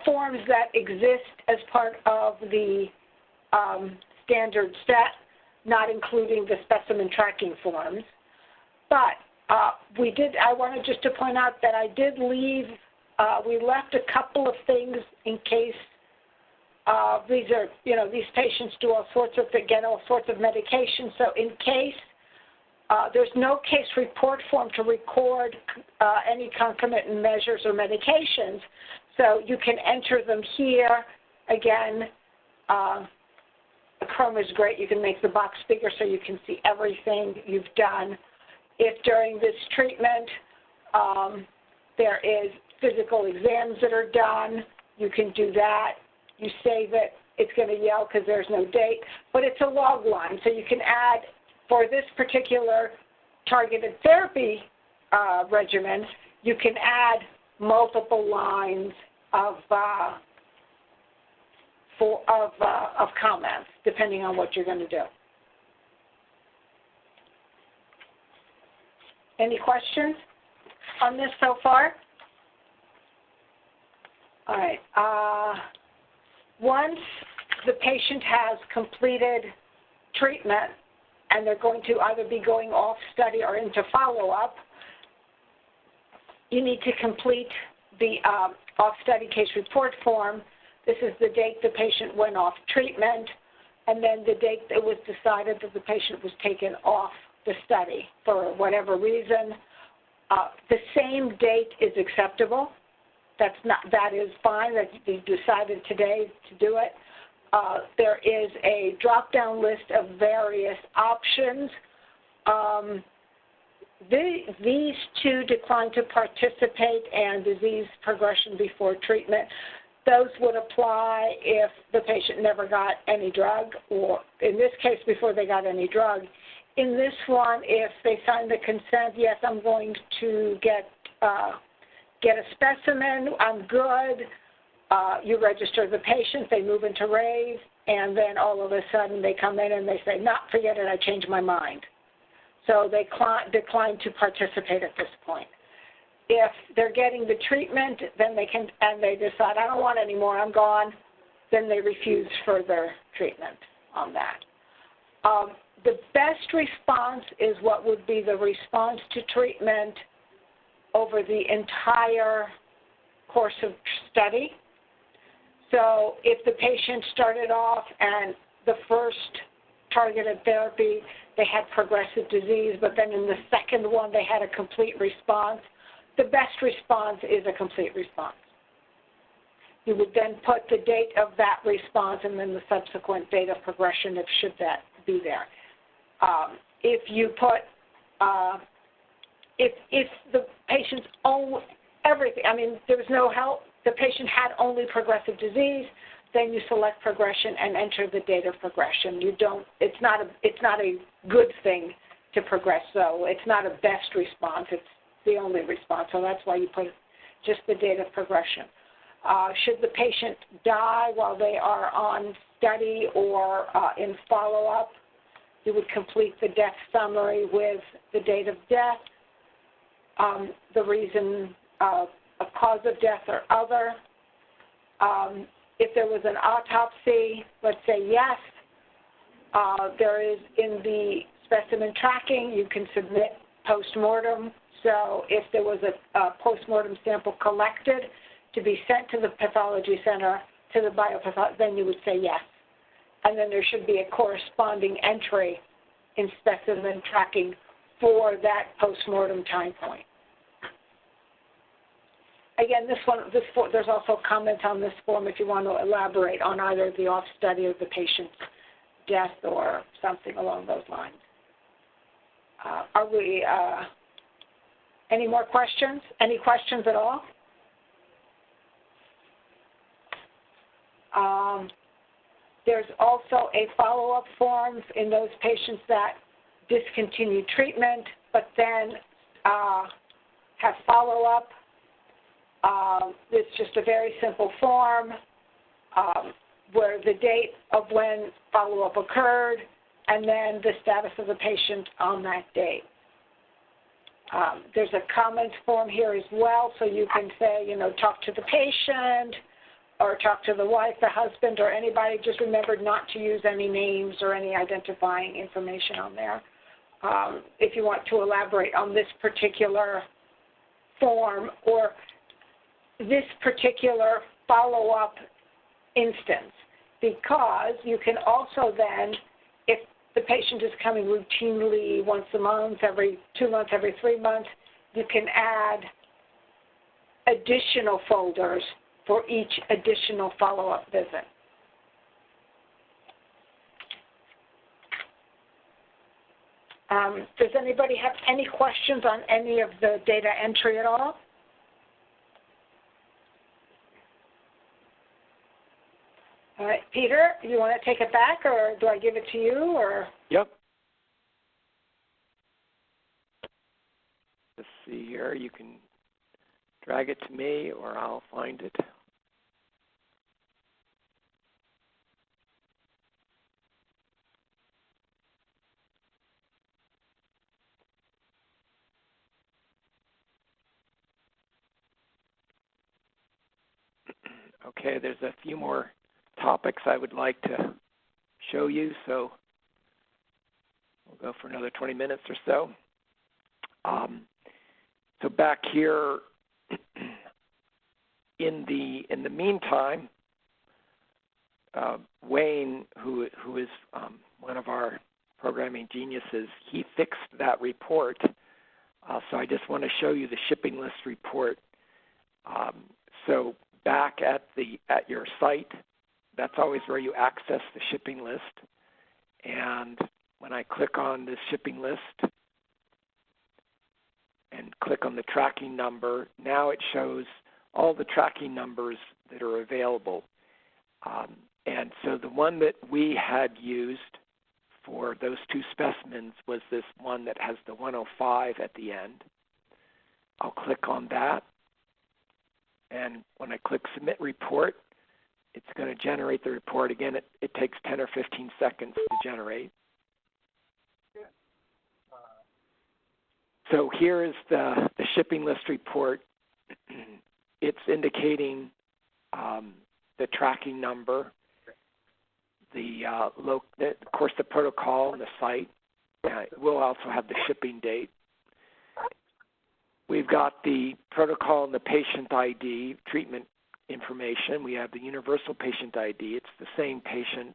forms that exist as part of the standard set, not including the specimen tracking forms. But I wanted just to point out that I did leave, we left a couple of things in case these patients do all sorts of, get all sorts of medications. So in case There's no case report form to record any concomitant measures or medications, so you can enter them here. Again, Chrome is great. You can make the box bigger so you can see everything you've done. If during this treatment there is physical exams that are done, you can do that. You save it. It's going to yell because there's no date, but it's a log line, so you can add, for this particular targeted therapy regimen, you can add multiple lines of comments, depending on what you're going to do. Any questions on this so far? All right. Once the patient has completed treatment and they're going to either be going off study or into follow-up, you need to complete the off-study case report form. This is the date the patient went off treatment, and then the date it was decided that the patient was taken off the study for whatever reason. The same date is acceptable. That is fine, that you decided today to do it. There is a drop-down list of various options. These two, decline to participate and disease progression before treatment, those would apply if the patient never got any drug, or in this case, before they got any drug. In this one, if they sign the consent, yes, I'm going to get a specimen, I'm good, you register the patient, they move into RAVE, and then all of a sudden they come in and they say, no, forget it, I changed my mind. So they decline to participate at this point. If they're getting the treatment, then they can, and they decide, I don't want any more, I'm gone, then they refuse further treatment on that. The best response is what would be the response to treatment over the entire course of study. So if the patient started off and the first targeted therapy, they had progressive disease, but then in the second one they had a complete response, the best response is a complete response. You would then put the date of that response and then the subsequent date of progression, if should that be there. If you put, if the patient's own everything, I mean, there was no help, the patient had only progressive disease, then you select progression and enter the date of progression. You don't, it's not a good thing to progress, so it's not a best response, it's the only response, so that's why you put just the date of progression. Should the patient die while they are on study or in follow-up, you would complete the death summary with the date of death, the reason of cause of death or other. If there was an autopsy, let's say yes, there is in the specimen tracking, you can submit post-mortem. So if there was a post-mortem sample collected to be sent to the pathology center, to the biopathologist, then you would say yes. And then there should be a corresponding entry in specimen tracking for that post-mortem time point. Again, there's also comments on this form if you want to elaborate on either the off-study or the patient's death or something along those lines. Any more questions? Any questions at all? There's also a follow-up form in those patients that discontinue treatment but then have follow-up. It's just a very simple form where the date of when follow-up occurred and then the status of the patient on that date. There's a comments form here as well, so you can say, talk to the patient or talk to the wife, the husband, or anybody. Just remember not to use any names or any identifying information on there. If you want to elaborate on this particular form or this particular follow-up instance, because you can also then, if the patient is coming routinely once a month, every 2 months, every 3 months, you can add additional folders for each additional follow-up visit. Does anybody have any questions on any of the data entry at all? All right, Peter, you want to take it back, or do I give it to you, or? Yep. Let's see here. You can drag it to me, or I'll find it. Okay, there's a few more topics I would like to show you, so we'll go for another 20 minutes or so. So back here, in the meantime, Wayne, who is one of our programming geniuses, he fixed that report. So I just want to show you the shipping list report. So back at your site, that's always where you access the shipping list. And when I click on this shipping list and click on the tracking number, now it shows all the tracking numbers that are available. And so the one that we had used for those two specimens was this one that has the 105 at the end. I'll click on that. And when I click Submit Report, it's going to generate the report. Again, it takes 10 or 15 seconds to generate. So here is the shipping list report. It's indicating the tracking number, of course, the protocol and the site. We'll also have the shipping date. We've got the protocol and the patient ID, treatment information. We have the universal patient ID. It's the same patient.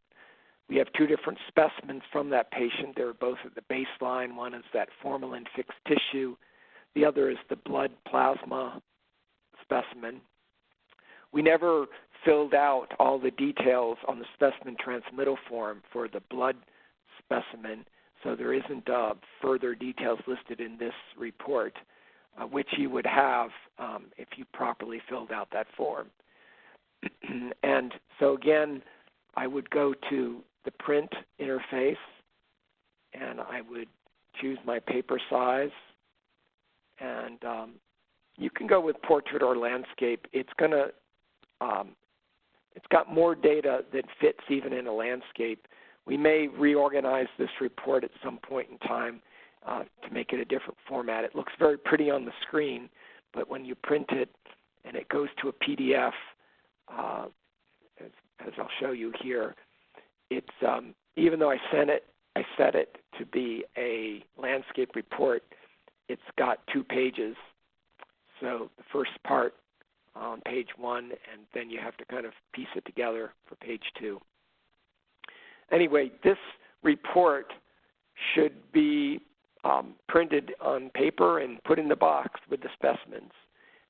We have two different specimens from that patient. They're both at the baseline. One is that formalin-fixed tissue. The other is the blood plasma specimen. We never filled out all the details on the specimen transmittal form for the blood specimen, so there isn't further details listed in this report, which you would have if you properly filled out that form. And so again, I would go to the print interface, and I would choose my paper size, and you can go with portrait or landscape. It's got more data that fits even in a landscape. We may reorganize this report at some point in time to make it a different format. It looks very pretty on the screen, but when you print it and it goes to a PDF, as I'll show you here, it's even though I set it to be a landscape report, it's got 2 pages. So the first part on page 1, and then you have to kind of piece it together for page 2. Anyway, this report should be printed on paper and put in the box with the specimens.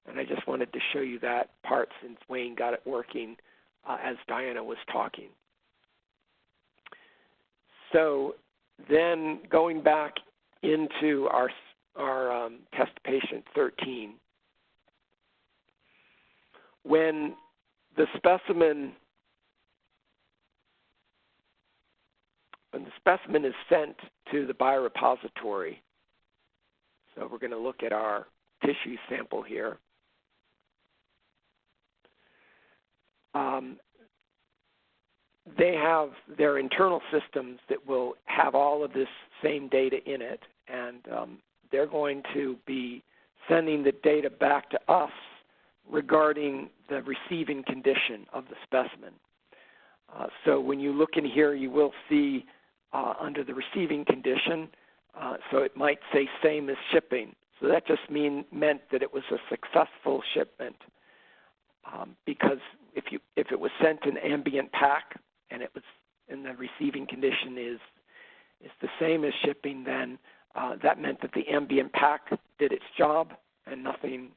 And I just wanted to show you that part since Wayne got it working as Diana was talking. So then going back into our test patient 13, when the specimen is sent to the biorepository, so we're going to look at our tissue sample here. They have their internal systems that will have all of this same data in it, and they're going to be sending the data back to us regarding the receiving condition of the specimen. So when you look in here, you will see under the receiving condition, so it might say same as shipping. So that just meant that it was a successful shipment because if it was sent in ambient pack and it was, and the receiving condition is is the same as shipping, then that meant that the ambient pack did its job and nothing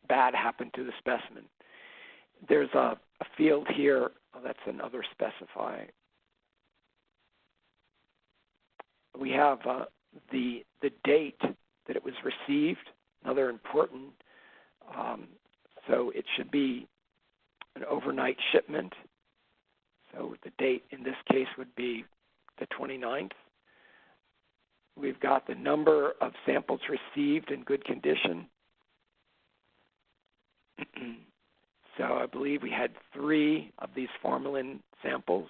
bad happened to the specimen. There's a field here, that's another specify. We have the date that it was received, another important. So it should be an overnight shipment. So the date in this case would be the 29th. We've got the number of samples received in good condition. So I believe we had 3 of these formalin samples.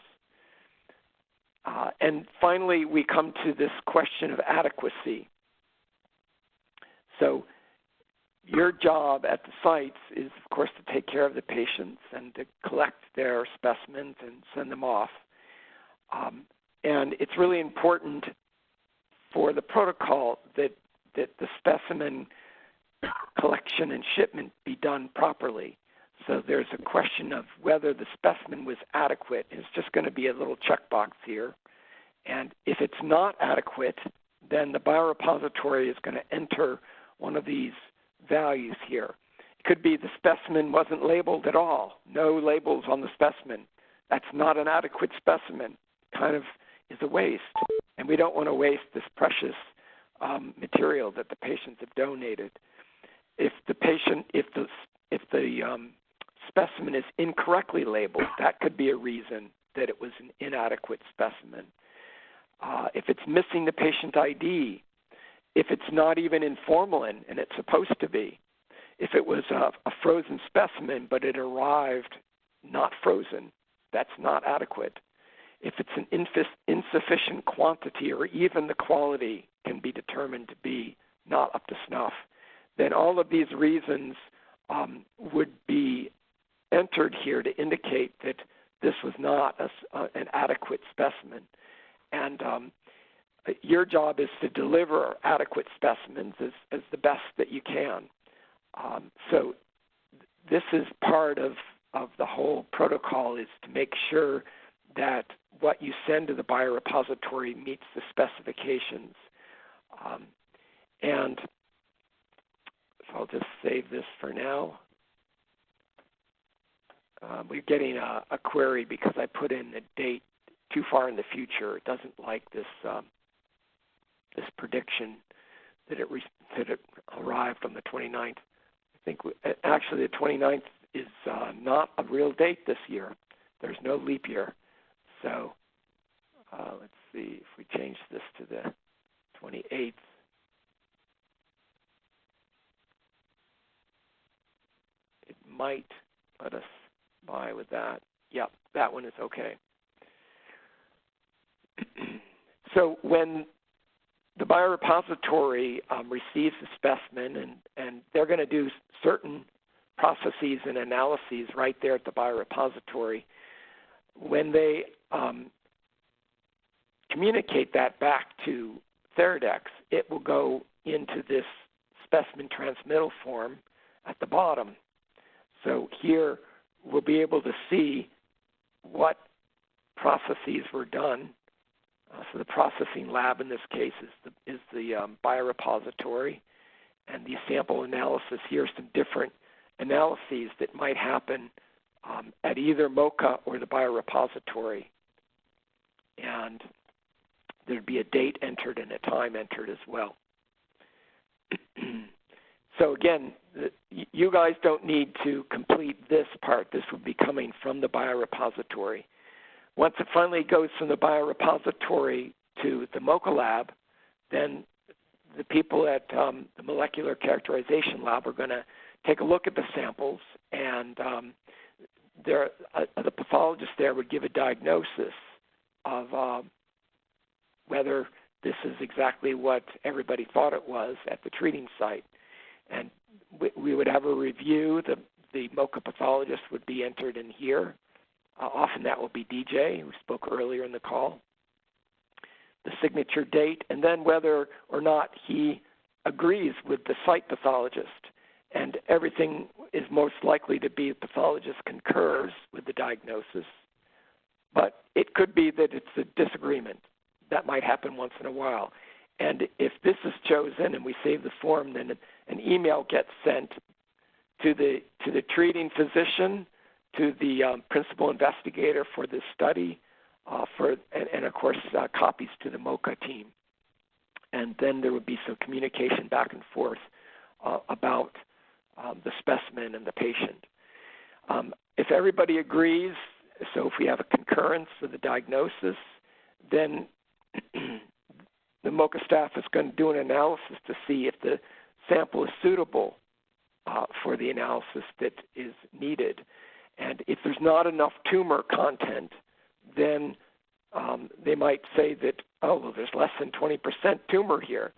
And finally, we come to this question of adequacy. So your job at the sites is, of course, to take care of the patients and to collect their specimens and send them off. And it's really important for the protocol that the specimen collection and shipment be done properly. So there's a question of whether the specimen was adequate. It's just going to be a little checkbox here. And if it's not adequate, then the biorepository is going to enter one of these values here. It could be the specimen wasn't labeled at all, no labels on the specimen. That's not an adequate specimen. Kind of is a waste. And we don't want to waste this precious material that the patients have donated. If the specimen is incorrectly labeled, that could be a reason that it was an inadequate specimen. If it's missing the patient ID, if it's not even in formalin and it's supposed to be, if it was a frozen specimen but it arrived not frozen, that's not adequate. If it's an insufficient quantity or even the quality can be determined to be not up to snuff, then all of these reasons would be entered here to indicate that this was not an adequate specimen. And your job is to deliver adequate specimens as the best that you can. So this is part of the whole protocol, is to make sure that what you send to the biorepository meets the specifications. And so I'll just save this for now. We're getting a query because I put in the date too far in the future. It doesn't like this this prediction that it arrived on the 29th. I think actually the 29th is not a real date this year. There's no leap year. So let's see if we change this to the 28th. It might let us by with that. Yep, that one is okay. So when the biorepository receives the specimen, and they're going to do certain processes and analyses right there at the biorepository, when they communicate that back to Theradex, it will go into this specimen transmittal form at the bottom. So here we'll be able to see what processes were done. So the processing lab in this case is the biorepository, and the sample analysis here, some different analyses that might happen at either MOCA or the biorepository. And there'd be a date entered and a time entered as well. So again, you guys don't need to complete this part. This would be coming from the biorepository. Once it finally goes from the biorepository to the MOCA lab, then the people at the molecular characterization lab are going to take a look at the samples, and the pathologist there would give a diagnosis of whether this is exactly what everybody thought it was at the treating site. And we would have a review. The MOCA pathologist would be entered in here. Often that will be DJ, who spoke earlier in the call. The signature date, and then whether or not he agrees with the site pathologist. And everything is most likely to be the pathologist concurs with the diagnosis. But it could be that it's a disagreement, that might happen once in a while. And if this is chosen and we save the form, then an email gets sent to the treating physician, to the principal investigator for this study, and of course copies to the MOCA team. And then there would be some communication back and forth about the specimen and the patient. If everybody agrees, so if we have a concurrence of the diagnosis, then the MOCA staff is going to do an analysis to see if the sample is suitable for the analysis that is needed. And if there's not enough tumor content, then they might say that, oh, well, there's less than 20% tumor here.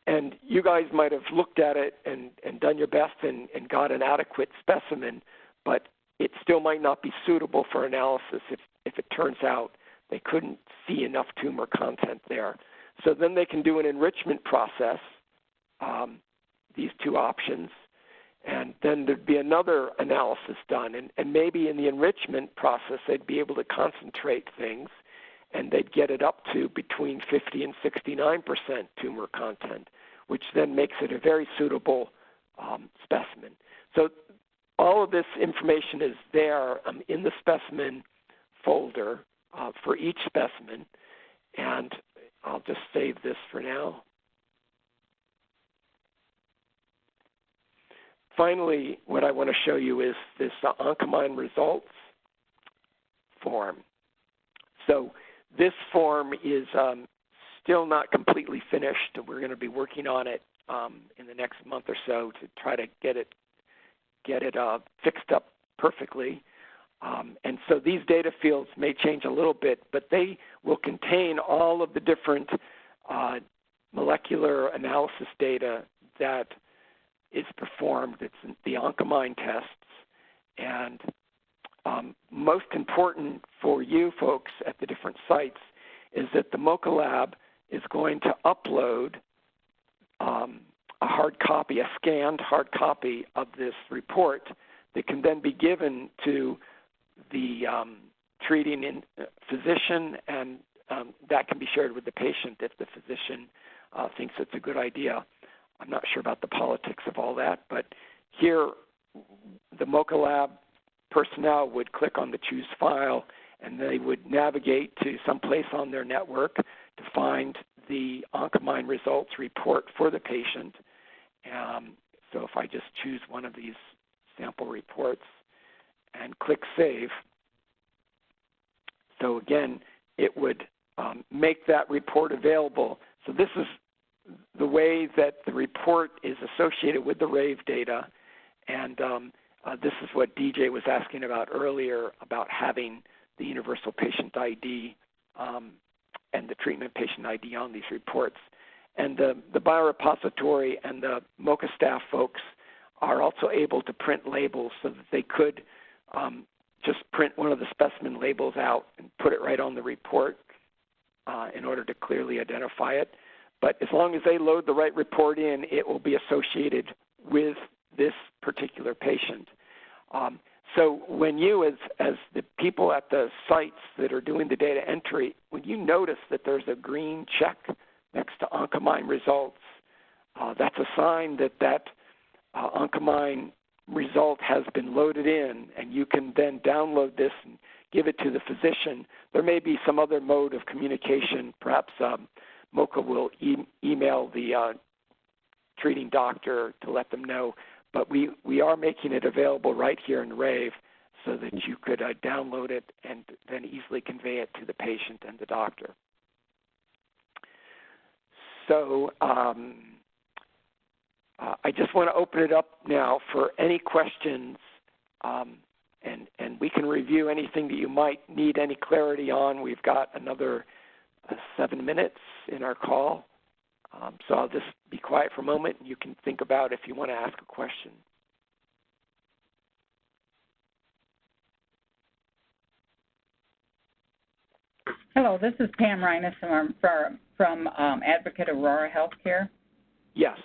And you guys might have looked at it and done your best and got an adequate specimen, but it still might not be suitable for analysis if it turns out they couldn't see enough tumor content there. So then they can do an enrichment process, these two options, and then there'd be another analysis done. And maybe in the enrichment process, they'd be able to concentrate things, and they'd get it up to between 50 and 69% tumor content, which then makes it a very suitable specimen. So all of this information is there in the specimen folder for each specimen, and I'll just save this for now. Finally, what I want to show you is this Oncomine results form. So this form is still not completely finished. We're going to be working on it in the next month or so to try to get it fixed up perfectly. And so these data fields may change a little bit, but they will contain all of the different molecular analysis data that is performed. It's the Oncomine tests. And most important for you folks at the different sites is that the MOCA lab is going to upload a hard copy, a scanned hard copy of this report that can then be given to the treating physician, and that can be shared with the patient if the physician thinks it's a good idea. I'm not sure about the politics of all that, but here the MOCA lab personnel would click on the Choose File, and they would navigate to some place on their network to find the Oncomine results report for the patient. So if I just choose one of these sample reports and click Save, so again, it would make that report available. So this is the way that the report is associated with the RAVE data, and this is what DJ was asking about earlier about having the universal patient ID and the treatment patient ID on these reports. And the biorepository and the MOCA staff folks are also able to print labels so that they could just print one of the specimen labels out and put it right on the report in order to clearly identify it. But as long as they load the right report in, it will be associated with this particular patient. So when you, as the people at the sites that are doing the data entry, when you notice that there's a green check next to Oncomine results, that's a sign that Oncomine result has been loaded in, and you can then download this and give it to the physician. There may be some other mode of communication. Perhaps MOCA will email the treating doctor to let them know, but we are making it available right here in RAVE so that you could download it and then easily convey it to the patient and the doctor. So I just want to open it up now for any questions, and we can review anything that you might need any clarity on. We've got another 7 minutes in our call, so I'll just be quiet for a moment, and you can think about if you want to ask a question. Hello, this is Pam Reines from Advocate Aurora Healthcare. Yes.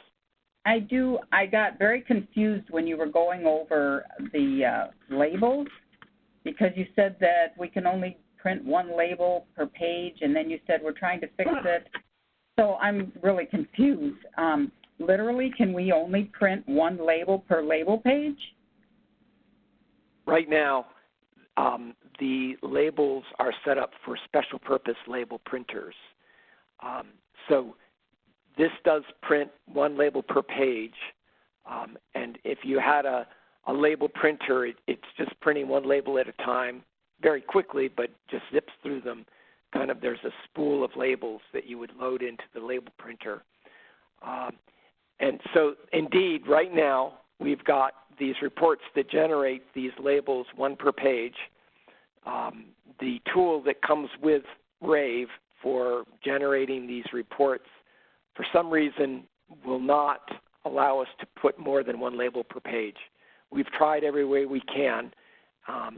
I got very confused when you were going over the labels, because you said that we can only print one label per page, and then you said we're trying to fix it. So I'm really confused. Literally, can we only print one label per label page? Right now, the labels are set up for special purpose label printers. So this does print one label per page, and if you had a label printer, it's just printing one label at a time very quickly, but just zips through them. Kind of there's a spool of labels that you would load into the label printer. And so indeed, right now, we've got these reports that generate these labels, one per page. The tool that comes with Rave for generating these reports, for some reason, will not allow us to put more than one label per page. We've tried every way we can,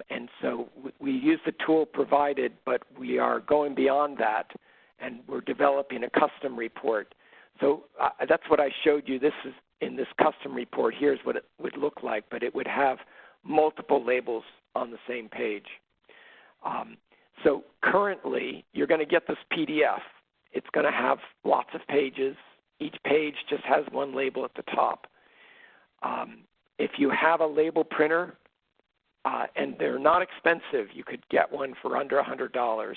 and so we use the tool provided, but we are going beyond that, and we're developing a custom report. So that's what I showed you. This is in this custom report. Here's what it would look like, but it would have multiple labels on the same page. So currently, you're going to get this PDF. It's going to have lots of pages. Each page just has one label at the top. If you have a label printer, and they're not expensive, you could get one for under $100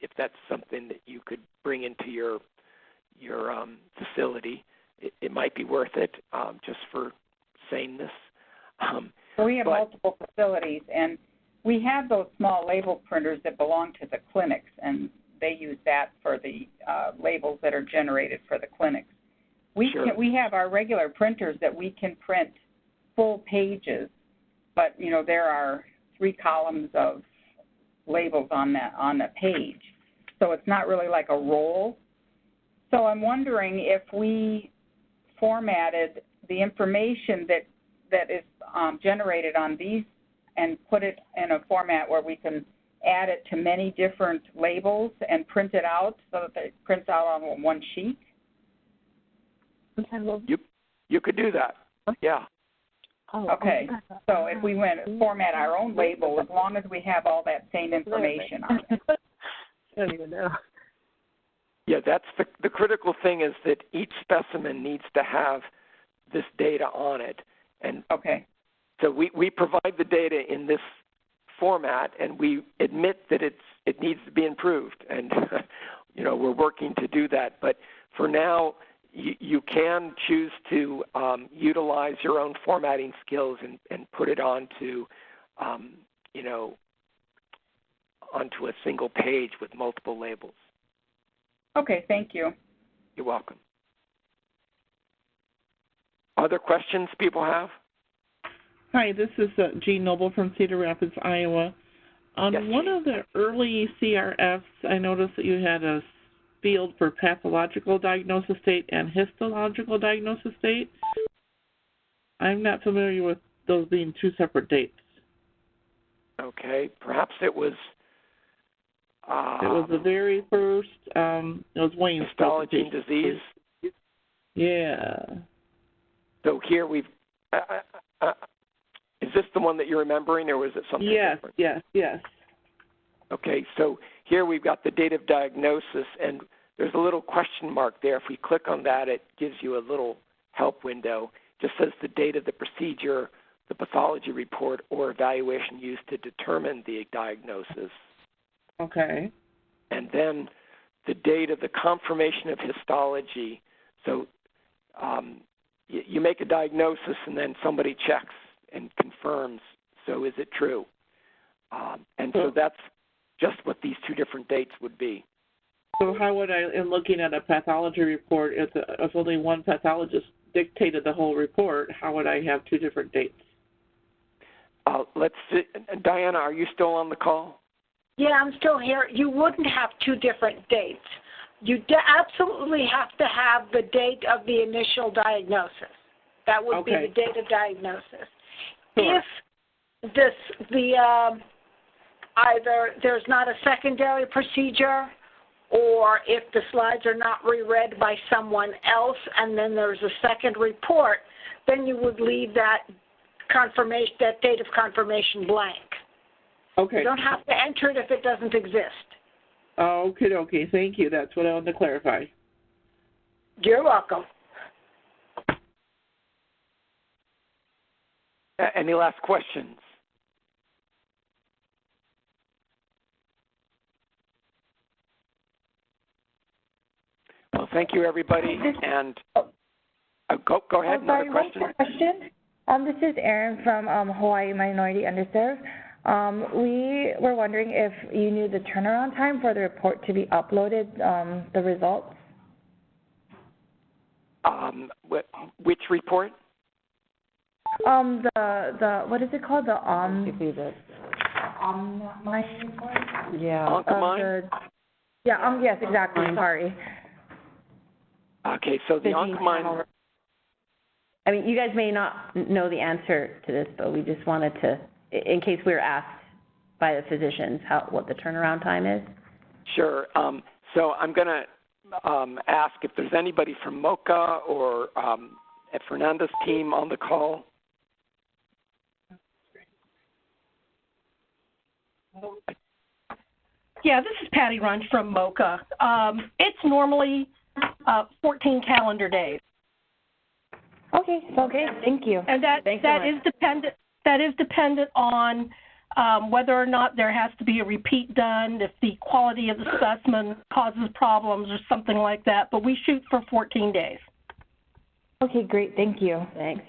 if that's something that you could bring into your facility. It might be worth it just for saneness. So we have multiple facilities, and we have those small label printers that belong to the clinics, and they use that for the labels that are generated for the clinics. We have our regular printers that we can print full pages, but there are 3 columns of labels on the page, so it's not really like a roll. So I'm wondering if we formatted the information that is generated on these and put it in a format where we can add it to many different labels and print it out so that it prints out on one sheet? You could do that, yeah. Okay, so if we went format our own label, as long as we have all that same information on it. I don't even know. Yeah, that's the critical thing is that each specimen needs to have this data on it. And so we provide the data in this format, and we admit that it needs to be improved. And, we're working to do that. But for now, you can choose to utilize your own formatting skills and put it onto, onto a single page with multiple labels. Okay, thank you. You're welcome. Other questions people have? Hi, this is Jean Noble from Cedar Rapids, Iowa. On one of the early CRFs, I noticed that you had a field for pathological diagnosis date and histological diagnosis date. I'm not familiar with those being 2 separate dates. Okay, perhaps it was... it was the very first, it was Wayne's histology and disease? Yeah. So here we've... is this the one that you're remembering, or was it something different? Yes. Okay, so here we've got the date of diagnosis, and there's a little question mark there. If we click on that, it gives you a little help window. It just says the date of the procedure, the pathology report, or evaluation used to determine the diagnosis. Okay. And then the date of the confirmation of histology. So you make a diagnosis, and then somebody checks and confirms, so is it true? And so that's just what these 2 different dates would be. So how would I, in looking at a pathology report, if only one pathologist dictated the whole report, how would I have 2 different dates? Let's see. Diana, are you still on the call? Yeah, I'm still here. You wouldn't have 2 different dates. You absolutely have to have the date of the initial diagnosis. That would be the date of diagnosis. Sure. If either there's not a secondary procedure, or if the slides are not reread by someone else and then there's a second report, then you would leave that confirmation, that date of confirmation blank. Okay. You don't have to enter it if it doesn't exist. Okay. Thank you. That's what I wanted to clarify. You're welcome. Any last questions? Well, thank you, everybody. And go ahead. Another question. One question. This is Erin from Hawaii Minority Underserved. We were wondering if you knew the turnaround time for the report to be uploaded, the results. Which report? The what is it called? The Omnimine report? Yeah. Oncomine? Yes, exactly. Sorry. Okay, so the Oncomine. I mean, you guys may not know the answer to this, but we just wanted to, in case we were asked by the physicians what the turnaround time is. Sure. So I'm going to ask if there's anybody from MOCA or at Fernanda's team on the call. Yeah, this is Patty Runge from MOCA. It's normally 14 calendar days. Okay. Thank you. And that is dependent on whether or not there has to be a repeat done, if the quality of the specimen causes problems or something like that. But we shoot for 14 days. Okay, great. Thank you. Thanks.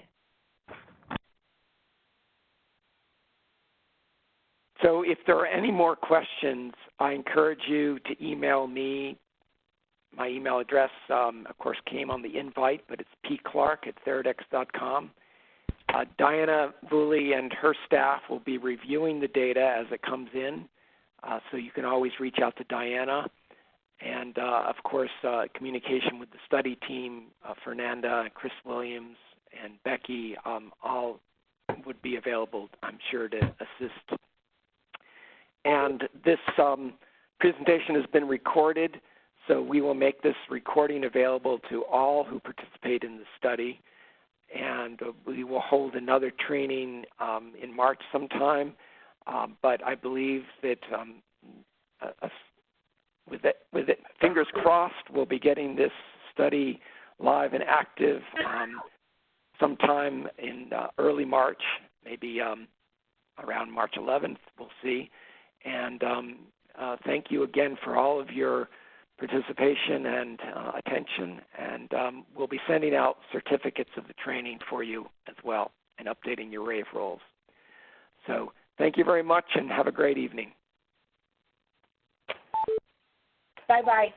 So if there are any more questions, I encourage you to email me. My email address, of course, came on the invite, but it's pclark@theradex.com. Diana Vooley and her staff will be reviewing the data as it comes in, so you can always reach out to Diana. And, of course, communication with the study team, Fernanda, Chris Williams, and Becky, all would be available, I'm sure, to assist. And this presentation has been recorded, so we will make this recording available to all who participate in the study. And we will hold another training in March sometime, but I believe that with it, fingers crossed, we'll be getting this study live and active sometime in early March, maybe around March 11th, we'll see. And thank you again for all of your participation and attention, and we'll be sending out certificates of the training for you as well and updating your RAVE roles. So thank you very much and have a great evening. Bye-bye.